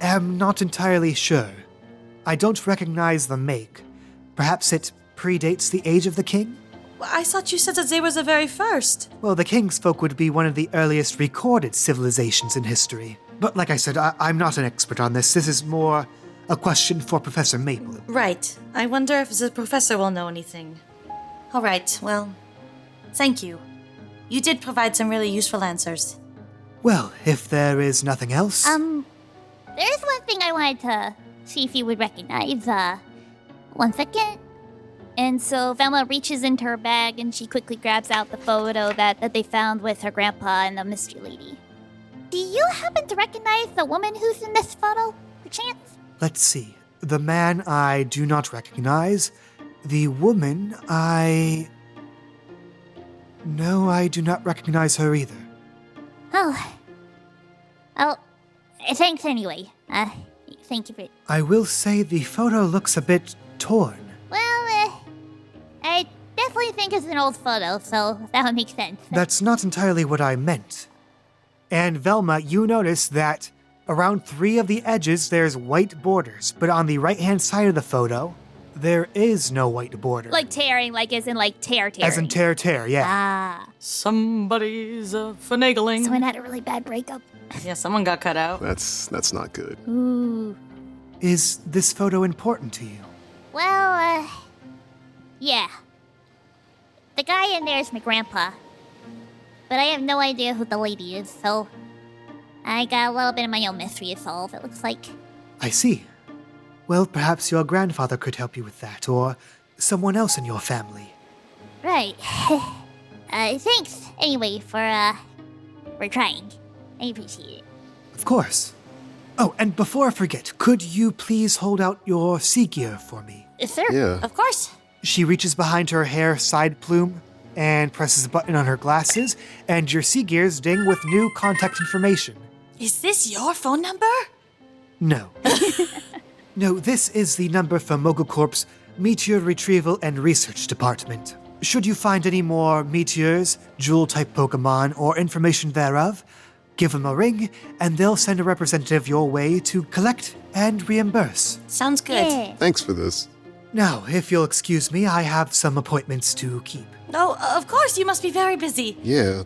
am not entirely sure. I don't recognize the make. Perhaps it predates the age of the king? Well, I thought you said that they were the very first. Well, the king's folk would be one of the earliest recorded civilizations in history. But like I said, I'm not an expert on this. This is more a question for Professor Maple. Right. I wonder if the professor will know anything. All right, well, thank you. You did provide some really useful answers. Well, if there is nothing else... There's one thing I wanted to see if you would recognize. 1 second. And so Velma reaches into her bag and she quickly grabs out the photo that they found with her grandpa and the mystery lady. Do you happen to recognize the woman who's in this photo, perchance? Let's see. The man I do not recognize. The woman No, I do not recognize her either. Oh. Oh, thanks anyway. Thank you for... I will say the photo looks a bit torn. Well, I definitely think it's an old photo, so that would make sense. That's not entirely what I meant. And Velma, you notice that around 3 of the edges there's white borders, but on the right-hand side of the photo, there is no white border. Like tearing, like as in like tearing. As in tear, yeah. Ah. Somebody's finagling. Someone had a really bad breakup. Yeah, someone got cut out. That's not good. Ooh. Is this photo important to you? Well, yeah. The guy in there is my grandpa. But I have no idea who the lady is, so I got a little bit of my own mystery to solve, it looks like. I see. Well, perhaps your grandfather could help you with that, or someone else in your family. Right. Thanks, anyway, for trying. I appreciate it. Of course. Oh, and before I forget, could you please hold out your sea gear for me? Sir? Yeah. Of course. She reaches behind her hair side plume and presses a button on her glasses, and your sea gears ding with new contact information. Is this your phone number? No. No, this is the number from Mogul Corp's Meteor Retrieval and Research Department. Should you find any more meteors, jewel-type Pokemon, or information thereof, give them a ring, and they'll send a representative your way to collect and reimburse. Sounds good. Yeah. Thanks for this. Now, if you'll excuse me, I have some appointments to keep. Oh, of course, you must be very busy. Yeah.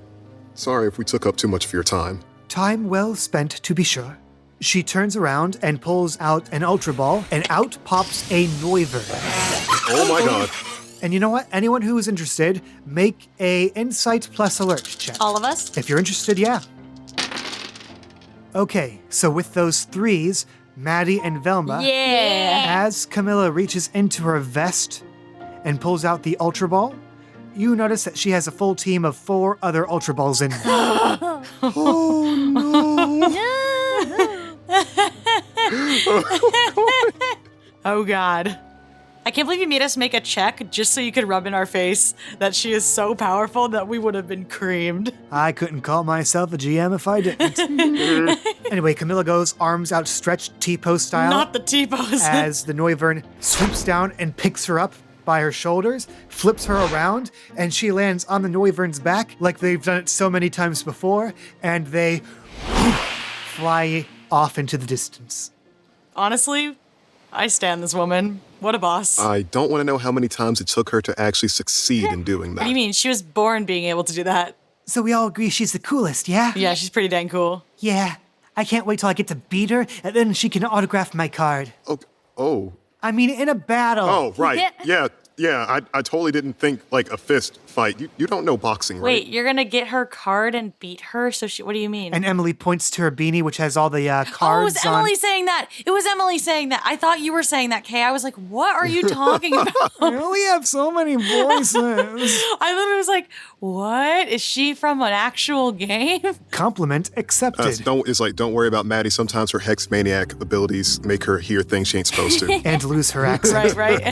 Sorry if we took up too much of your time. Time well spent, to be sure. She turns around and pulls out an Ultra Ball, and out pops a Noivern. Oh my god. And you know what? Anyone who is interested, make a Insight plus Alert check. All of us? If you're interested, yeah. Okay, so with those 3s, Maddie and Velma, Yeah. as Camilla reaches into her vest and pulls out the Ultra Ball, you notice that she has a full team of 4 other Ultra Balls in there. Oh no! Oh, God. I can't believe you made us make a check just so you could rub in our face that she is so powerful that we would have been creamed. I couldn't call myself a GM if I didn't. Anyway, Camilla goes arms outstretched T-pose style. Not the T-pose. As the Noivern swoops down and picks her up by her shoulders, flips her around, and she lands on the Noivern's back like they've done it so many times before, and they fly off into the distance. Honestly, I stand this woman. What a boss. I don't want to know how many times it took her to actually succeed in doing that. What do you mean? She was born being able to do that. So we all agree she's the coolest, yeah? Yeah, she's pretty dang cool. Yeah. I can't wait till I get to beat her, and then she can autograph my card. Oh. I mean, in a battle. Oh, right. Yeah. Yeah, I totally didn't think like a fist fight. You don't know boxing, right? Wait, you're gonna get her card and beat her? So what do you mean? And Emily points to her beanie, which has all the Oh, cards it was on. Emily saying that. It was Emily saying that. I thought you were saying that, Kay. I was like, what are you talking about? We have so many voices. I literally was like, what? Is she from an actual game? Compliment accepted. Don't worry about Maddie. Sometimes her hex maniac abilities make her hear things she ain't supposed to. And lose her accent. right.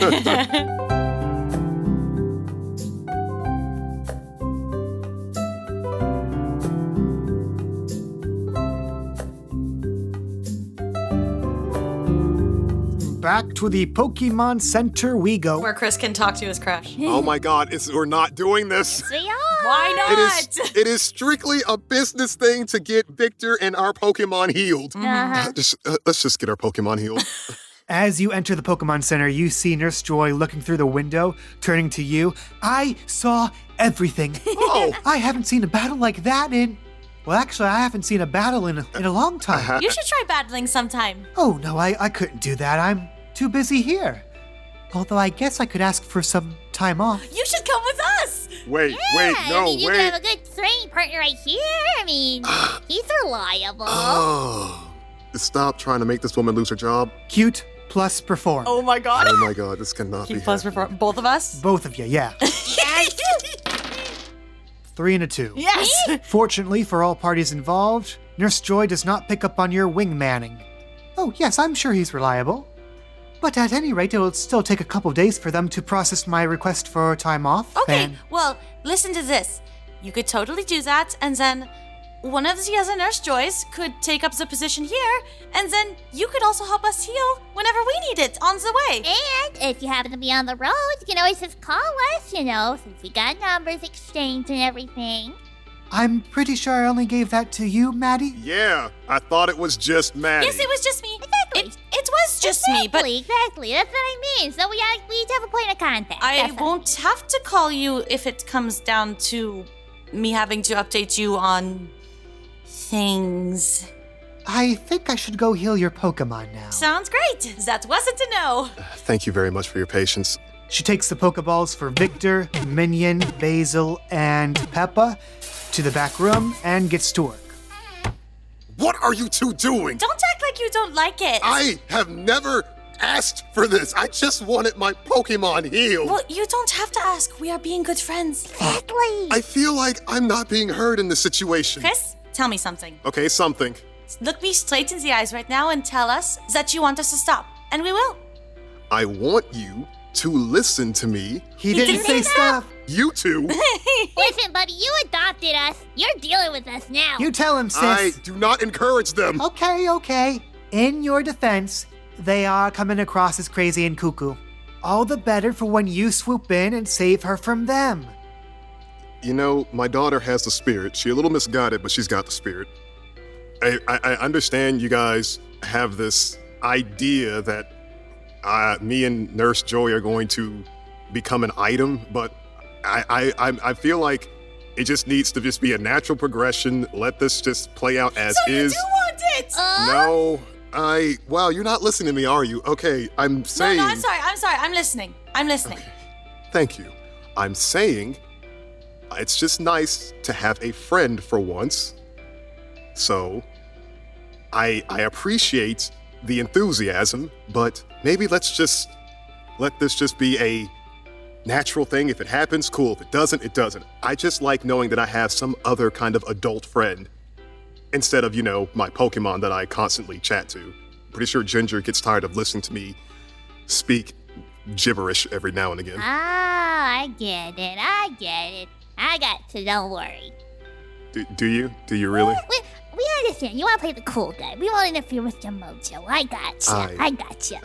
Back to the Pokemon Center we go. Where Chris can talk to his crush. Oh my God, we're not doing this. We are. Why not? It is strictly a business thing to get Victor and our Pokemon healed. Uh-huh. Let's just get our Pokemon healed. As you enter the Pokemon Center, you see Nurse Joy looking through the window, turning to you. I saw everything. Oh. I haven't seen a battle like that in... Well, actually, I haven't seen a battle in a long time. You should try battling sometime. Oh, no, I couldn't do that. I'm too busy here. Although I guess I could ask for some time off. You should come with us. Wait, I mean, you can have a good training partner right here. I mean, he's reliable. Oh. Stop trying to make this woman lose her job. Cute plus perform. Oh my god. Oh my God, this cannot be Plus happening. perform. Both of us? Both of you, yeah. 3 and a 2. Yes. Fortunately for all parties involved, Nurse Joy does not pick up on your wingmanning. Oh, yes, I'm sure he's reliable. But at any rate, it will still take a couple days for them to process my request for time off. Okay, and- well, listen to this. You could totally do that, and then one of the other Nurse Joys could take up the position here, and then you could also help us heal whenever we need it on the way. And if you happen to be on the road, you can always just call us, since we got numbers exchanged and everything. I'm pretty sure I only gave that to you, Maddie. Yeah, I thought it was just Maddie. Yes, it was just me. Exactly. It was just me, but Exactly. That's what I mean. So we each have a point of contact. I That's all. won't have to call you if it comes down to me having to update you on things. I think I should go heal your Pokemon now. Sounds great. That wasn't a no. Thank you very much for your patience. She takes the Pokeballs for Victor, Minion, Basil, and Peppa to the back room and gets to work. What are you two doing? Don't act like you don't like it. I have never asked for this. I just wanted my Pokemon healed. Well, you don't have to ask. We are being good friends. Exactly. I feel like I'm not being heard in this situation. Chris, tell me something. Okay, something. Look me straight in the eyes right now and tell us that you want us to stop. And we will. I want you to listen to me. He didn't say stop. You two. Listen, buddy, you adopted us. You're dealing with us now. You tell him, sis. I do not encourage them. Okay. In your defense, they are coming across as crazy and cuckoo. All the better for when you swoop in and save her from them. You know, my daughter has the spirit. She's a little misguided, but she's got the spirit. I understand you guys have this idea that me and Nurse Joy are going to become an item, but I feel like it just needs to just be a natural progression. Let this just play out as is. You do want it! No, wow, you're not listening to me, are you? Okay, I'm saying. No, I'm sorry. I'm listening. Okay. Thank you. I'm saying it's just nice to have a friend for once. So I appreciate the enthusiasm, but maybe let's just let this just be a natural thing. If it happens, cool. If it doesn't, it doesn't. I just like knowing that I have some other kind of adult friend instead of, my Pokemon that I constantly chat to. Pretty sure Ginger gets tired of listening to me speak gibberish every now and again. Ah, I get it. I got to, don't worry. Do you? Do you really? We understand. You want to play the cool guy. We won't interfere with your mojo. I gotcha.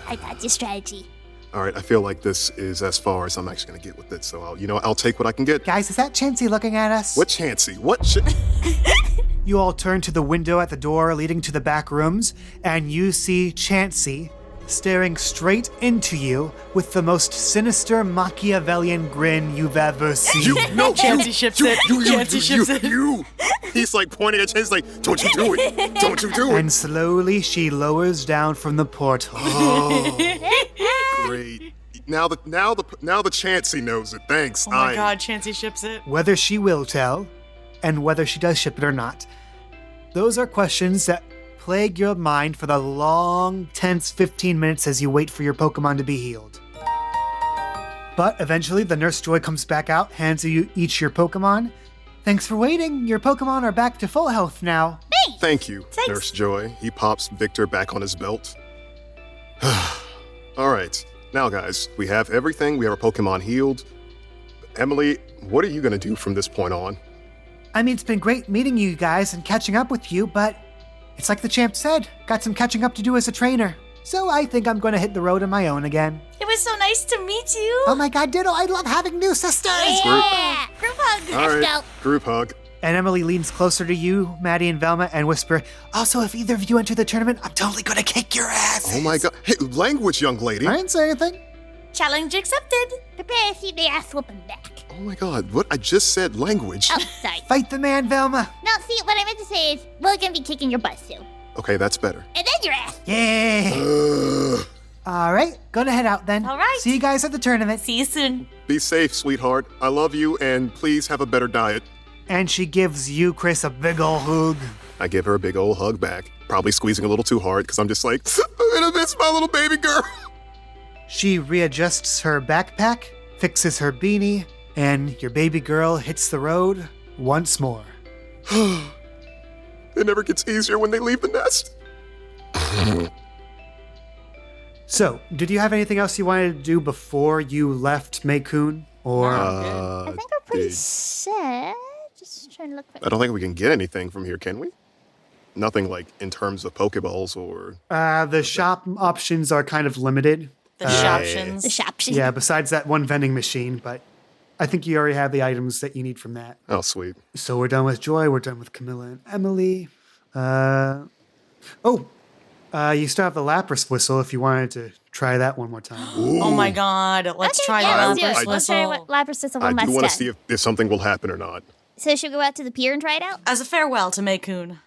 I got your strategy. All right, I feel like this is as far as I'm actually going to get with it. So, I'll take what I can get. Guys, is that Chansey looking at us? What Chansey? You all turn to the window at the door leading to the back rooms, and you see Chansey staring straight into you with the most sinister Machiavellian grin you've ever seen. Chansey ships it. Chansey ships it. You. He's like pointing at Chansey like, don't you do it. Don't you do it. And slowly she lowers down from the portal. Oh, great. now the Chansey knows it. Thanks. Oh my god, Chansey ships it. Whether she will tell, and whether she does ship it or not. Those are questions that plague your mind for the long, tense 15 minutes as you wait for your Pokemon to be healed. But eventually, the Nurse Joy comes back out, hands you each your Pokemon. Thanks for waiting. Your Pokemon are back to full health now. Thank you, Nurse Joy. He pops Victor back on his belt. All right. Now, guys, we have everything. We have our Pokemon healed. Emily, what are you going to do from this point on? I mean, it's been great meeting you guys and catching up with you, but it's like the champ said, got some catching up to do as a trainer. So I think I'm going to hit the road on my own again. It was so nice to meet you. Oh my god, Ditto, I love having new sisters! Yeah! Group hug. All Let's right, go. group hug. And Emily leans closer to you, Maddie and Velma, and whisper, also, if either of you enter the tournament, I'm totally going to kick your ass. Oh my god. Hey, language, young lady. I didn't say anything. Challenge accepted. Prepare to see the ass whooping back. Oh my god, what? I just said language. Oh, sorry. Fight the man, Velma. No, see, what I meant to say is, we're gonna be kicking your butt soon. Okay, that's better. And then your ass. Yeah. Ugh. All right, gonna head out then. All right. See you guys at the tournament. See you soon. Be safe, sweetheart. I love you, and please have a better diet. And she gives you, Chris, a big ol' hug. I give her a big old hug back, probably squeezing a little too hard because I'm just like, I'm gonna miss my little baby girl. She readjusts her backpack, fixes her beanie, and your baby girl hits the road once more. It never gets easier when they leave the nest. So, did you have anything else you wanted to do before you left Meikun? Or I think we're pretty set. Just trying to look for... I don't think we can get anything from here, can we? Nothing like in terms of Pokeballs or... the shop options are kind of limited. The shoptions. The shop. Yeah, besides that one vending machine, but I think you already have the items that you need from that. Oh, sweet. So we're done with Joy, we're done with Camilla and Emily. You still have the Lapras whistle if you wanted to try that one more time. Oh my god, let's try yeah, the let's do it. Lapras Let's try whistle. what Lapras whistle I one do want to last see time. if something will happen or not. So should we go out to the pier and try it out? As a farewell to Meikun.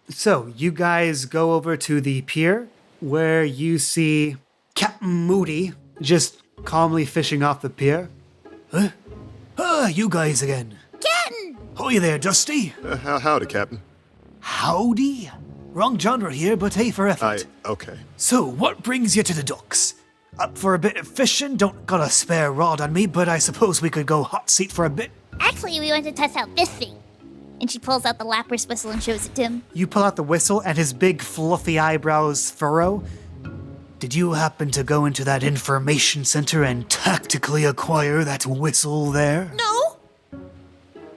So you guys go over to the pier where you see Captain Moody just calmly fishing off the pier. Huh? Ah, you guys again. Captain! Hoy there, Dusty. Howdy, Captain. Howdy. Wrong genre here, but hey for effort. Okay. So, what brings you to the docks? Up for a bit of fishing? Don't got a spare rod on me, but I suppose we could go hot seat for a bit. Actually, we want to test out this thing. And she pulls out the Lapras whistle and shows it to him. You pull out the whistle and his big fluffy eyebrows furrow. Did you happen to go into that information center and tactically acquire that whistle there? No!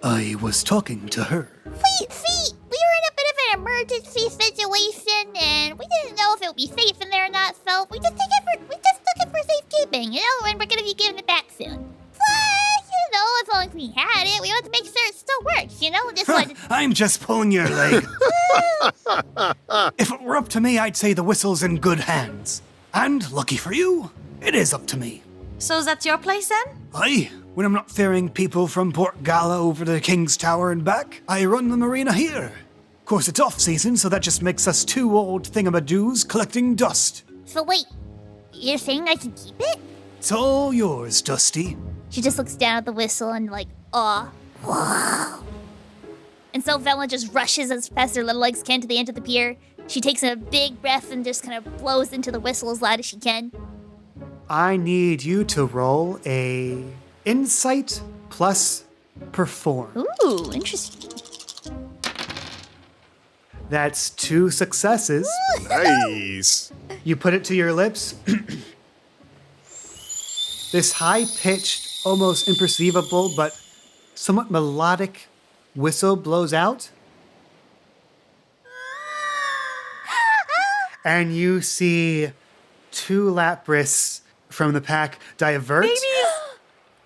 I was talking to her. See, we were in a bit of an emergency situation, and we didn't know if it would be safe in there or not, so we just took it for safekeeping, and we're gonna be giving it back soon. But, as long as we had it, we wanted to make sure it still works, just like... I'm just pulling your leg. If it were up to me, I'd say the whistle's in good hands. And, lucky for you, it is up to me. So is that your place then? Aye, when I'm not ferrying people from Port Gala over to the King's Tower and back, I run the marina here. Of course, it's off-season, so that just makes us two old thingamadoos collecting dust. So wait, you're saying I can keep it? It's all yours, Dusty. She just looks down at the whistle and aw. Wow. And so Velma just rushes as fast as her little legs can to the end of the pier. She takes a big breath and just kind of blows into the whistle as loud as she can. I need you to roll a insight plus perform. Ooh, interesting. That's 2 successes. Nice. You put it to your lips. This high-pitched, almost imperceivable, but somewhat melodic whistle blows out. And you see 2 Lapras from the pack divert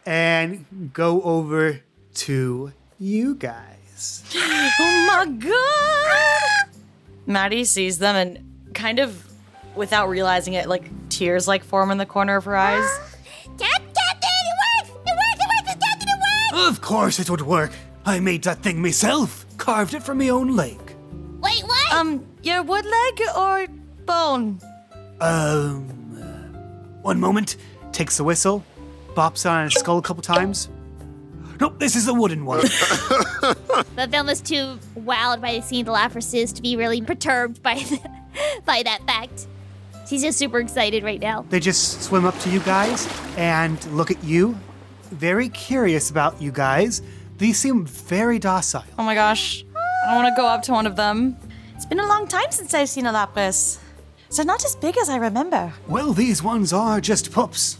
and go over to you guys. Oh my god! Maddie sees them and kind of, without realizing it, tears form in the corner of her eyes. Captain, it works! Captain, it works! Of course it would work. I made that thing myself. Carved it from my own leg. Wait, what? Your wood leg or bone? One moment. takes the whistle, bops on his skull a couple times. Nope, this is a wooden one. But Velma's too wowed by seeing the Laprases to be really perturbed by by that fact. She's just super excited right now. They just swim up to you guys and look at you, very curious about you guys. These seem very docile. Oh my gosh. I want to go up to one of them. It's been a long time since I've seen a lapras. They're not as big as I remember. Well, these ones are just pups.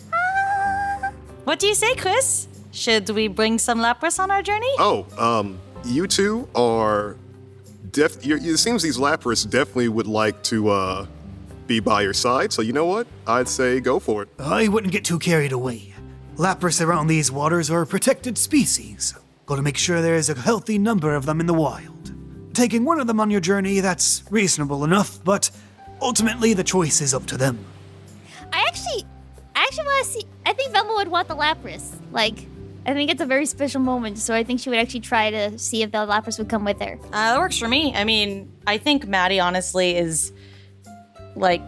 What do you say, Chris? Should we bring some lapras on our journey? You two are it seems these Lapras definitely would like to be by your side, so you know what? I'd say go for it. I wouldn't get too carried away. Lapras around these waters are a protected species. Gotta make sure there is a healthy number of them in the wild. Taking one of them on your journey, that's reasonable enough, but ultimately the choice is up to them. I actually want to see. I think Velma would want the Lapras. Like, I think it's a very special moment, so I think she would actually try to see if the Lapras would come with her. That works for me. I mean, I think Maddie honestly is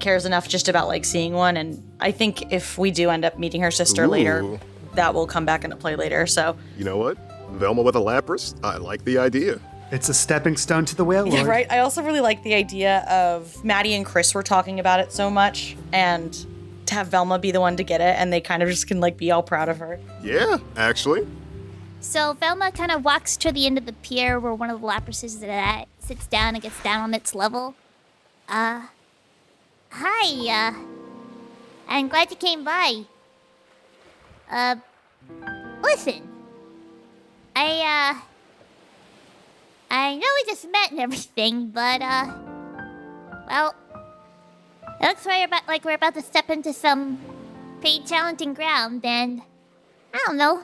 cares enough just about seeing one, and I think if we do end up meeting her sister later, that will come back into play later. So you know what? Velma with a Lapras? I like the idea. It's a stepping stone to the whale lord. yeah, right. I also really like the idea of Maddie and Chris were talking about it so much, and to have Velma be the one to get it, and they kind of just can be all proud of her. Yeah, actually. So Velma kind of walks to the end of the pier where one of the Laprases is at, sits down and gets down on its level. Hi, I'm glad you came by. Listen. I know we just met and everything, but, well, it looks like we're about to step into some pretty challenging ground, and I don't know.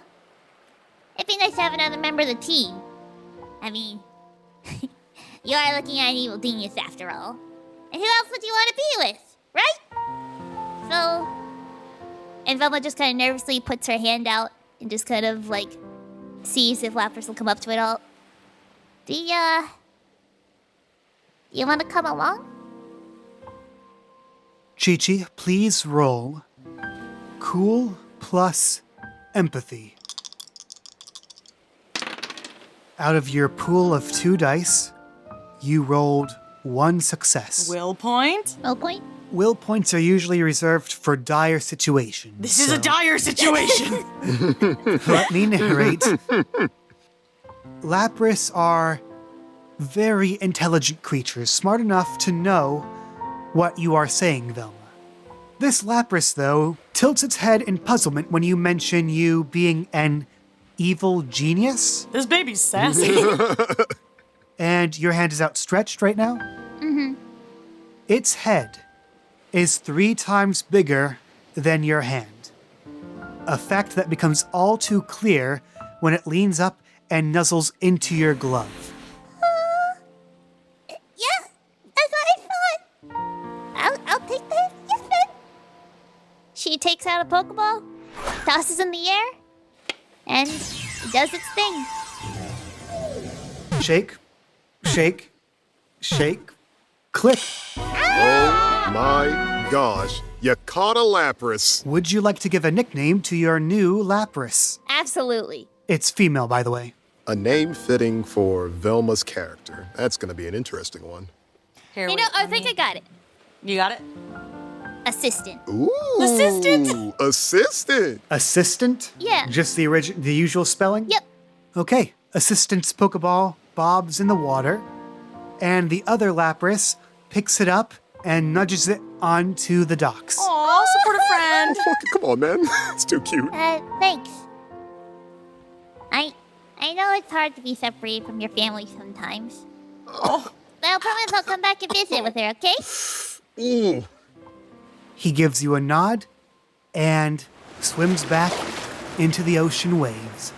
It'd be nice to have another member of the team. I mean, you are looking at an evil genius after all. And who else would you want to be with, right? So, and Velma just kind of nervously puts her hand out and just kind of sees if Lapras will come up to it all. Do you want to come along? Chi-Chi, please roll cool plus empathy. Out of your pool of 2 dice, you rolled 1 success. Will point? Will point? Will points are usually reserved for dire situations. This is a dire situation! Let me narrate. Lapras are very intelligent creatures, smart enough to know what you are saying, Velma. This Lapras, though, tilts its head in puzzlement when you mention you being an evil genius. This baby's sassy. And your hand is outstretched right now? Mm-hmm. Its head is 3 times bigger than your hand. A fact that becomes all too clear when it leans up and nuzzles into your glove. Yeah, that's what I thought. I'll take that. Yes, man. She takes out a Pokeball, tosses in the air, and it does its thing. Shake, shake, shake, click. Oh my gosh. You caught a Lapras. Would you like to give a nickname to your new Lapras? Absolutely. It's female, by the way. A name fitting for Velma's character. That's going to be an interesting one. Here, I think I got it. You got it? Assistant. Ooh. Assistant? Assistant. Assistant? Yeah. Just the usual spelling? Yep. Okay. Assistant's Pokeball bobs in the water, and the other Lapras picks it up and nudges it onto the docks. Aw, support a friend. Come on, man. It's too cute. Thanks. I know it's hard to be separated from your family sometimes. Oh. But I promise I'll come back and visit with her, okay? Ooh. He gives you a nod and swims back into the ocean waves.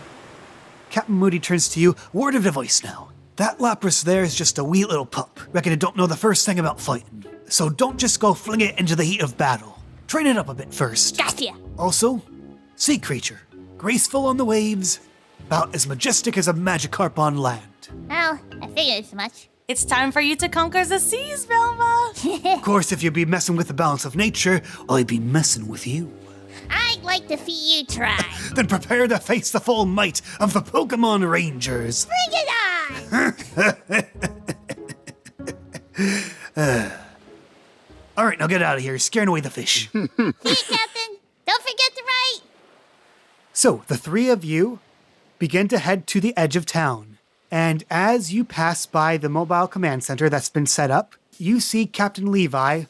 Captain Moody turns to you. Word of the voice now. That Lapras there is just a wee little pup. Reckon it don't know the first thing about fighting. So don't just go fling it into the heat of battle. Train it up a bit first. Gotcha. Also, sea creature. Graceful on the waves. About as majestic as a Magikarp on land. Well, I figured as much. It's time for you to conquer the seas, Velma. Of course, if you'd be messing with the balance of nature, I'd be messing with you. Alright, like to see you try. Then prepare to face the full might of the Pokemon Rangers. Bring it on! All right, now get out of here, scaring away the fish. See you, Captain. Don't forget to write. So, the three of you begin to head to the edge of town. And as you pass by the mobile command center that's been set up, you see Captain Levi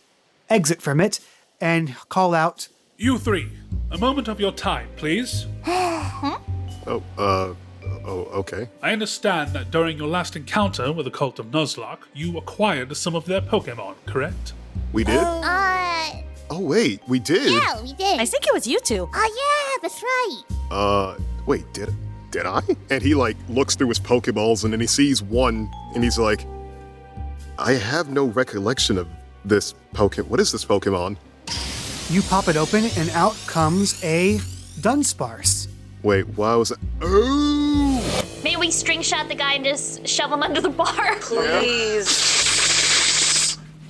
exit from it and call out, You three, a moment of your time, please. Okay. I understand that during your last encounter with the cult of Nuzlocke, you acquired some of their Pokemon, correct? We did? Oh, wait, we did? yeah, we did. I think it was you two. Oh, yeah, that's right. Wait, did I? And he, looks through his Pokeballs, and then he sees one, and he's like, I have no recollection of this Pokemon. What is this Pokemon? you pop it open and out comes a Dunsparce. Wait, why was that? Oh! Maybe we string shot the guy and just shove him under the bar. Please.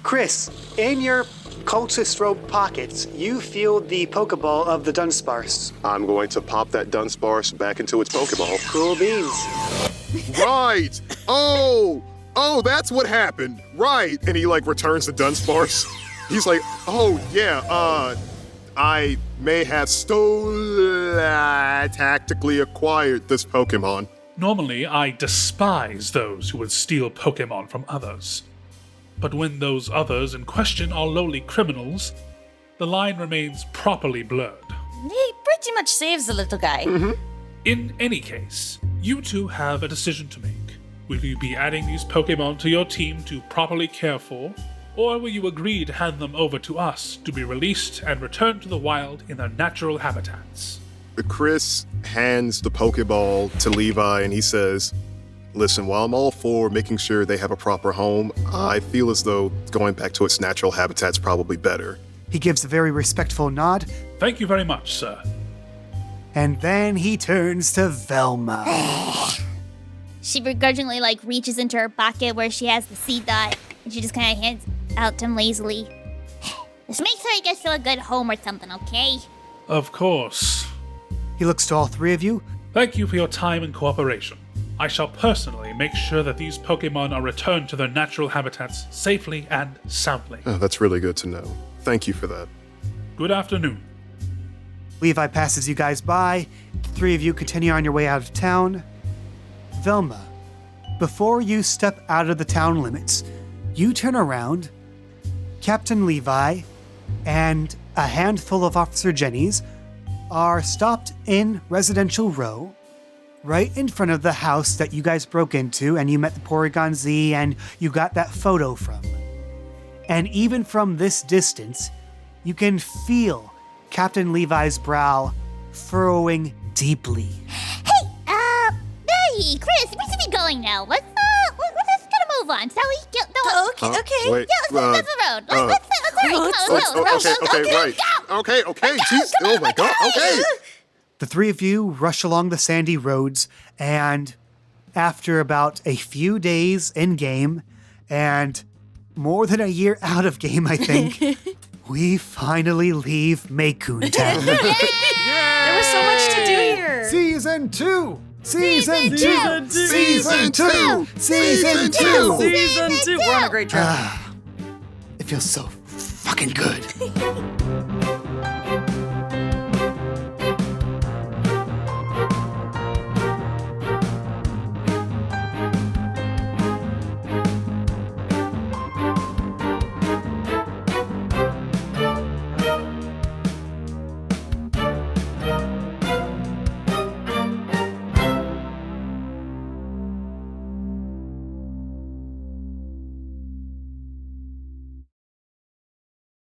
Chris, in your cultist robe pockets, you feel the Pokeball of the Dunsparce. I'm going to pop that Dunsparce back into its Pokeball. Cool beans. Right! Oh, that's what happened. Right. And he returns the Dunsparce. He's like, oh yeah, I may have tactically acquired this Pokemon. Normally, I despise those who would steal Pokemon from others. But when those others in question are lowly criminals, the line remains properly blurred. He pretty much saves the little guy. In any case, you two have a decision to make. Will you be adding these Pokemon to your team to properly care for, or will you agree to hand them over to us to be released and returned to the wild in their natural habitats? Chris hands the Pokeball to Levi and he says, listen, while I'm all for making sure they have a proper home, I feel as though going back to its natural habitat's probably better. He gives a very respectful nod, Thank you very much, sir. and then he turns to Velma. She begrudgingly reaches into her pocket where she has the seed dot, and she just kind of hands out to him lazily. Just make sure he gets to a good home or something, okay? Of course. He looks to all three of you. Thank you for your time and cooperation. I shall personally make sure that these Pokemon are returned to their natural habitats safely and soundly. Oh, that's really good to know. Thank you for that. Good afternoon. Levi passes you guys by. The three of you continue on your way out of town. Velma, before you step out of the town limits, you turn around. Captain Levi and a handful of Officer Jennies are stopped in Residential Row, right in front of the house that you guys broke into and you met the Porygon Z and you got that photo from. And even from this distance, you can feel Captain Levi's brow furrowing deeply. Hey, Chris, we should be going now. Let's gotta move on. Shall we? Okay. Wait, Let's the road. Let's right. Okay, jeez. Oh my god, okay. The three of you rush along the sandy roads, and after about a few days in game, and more than a year out of game, I think, we finally leave Maycoon Town. There was so much to do here. Season 2! Season 2! Season 2! Season 2! Season 2. We're on a great track. It feels so fucking good.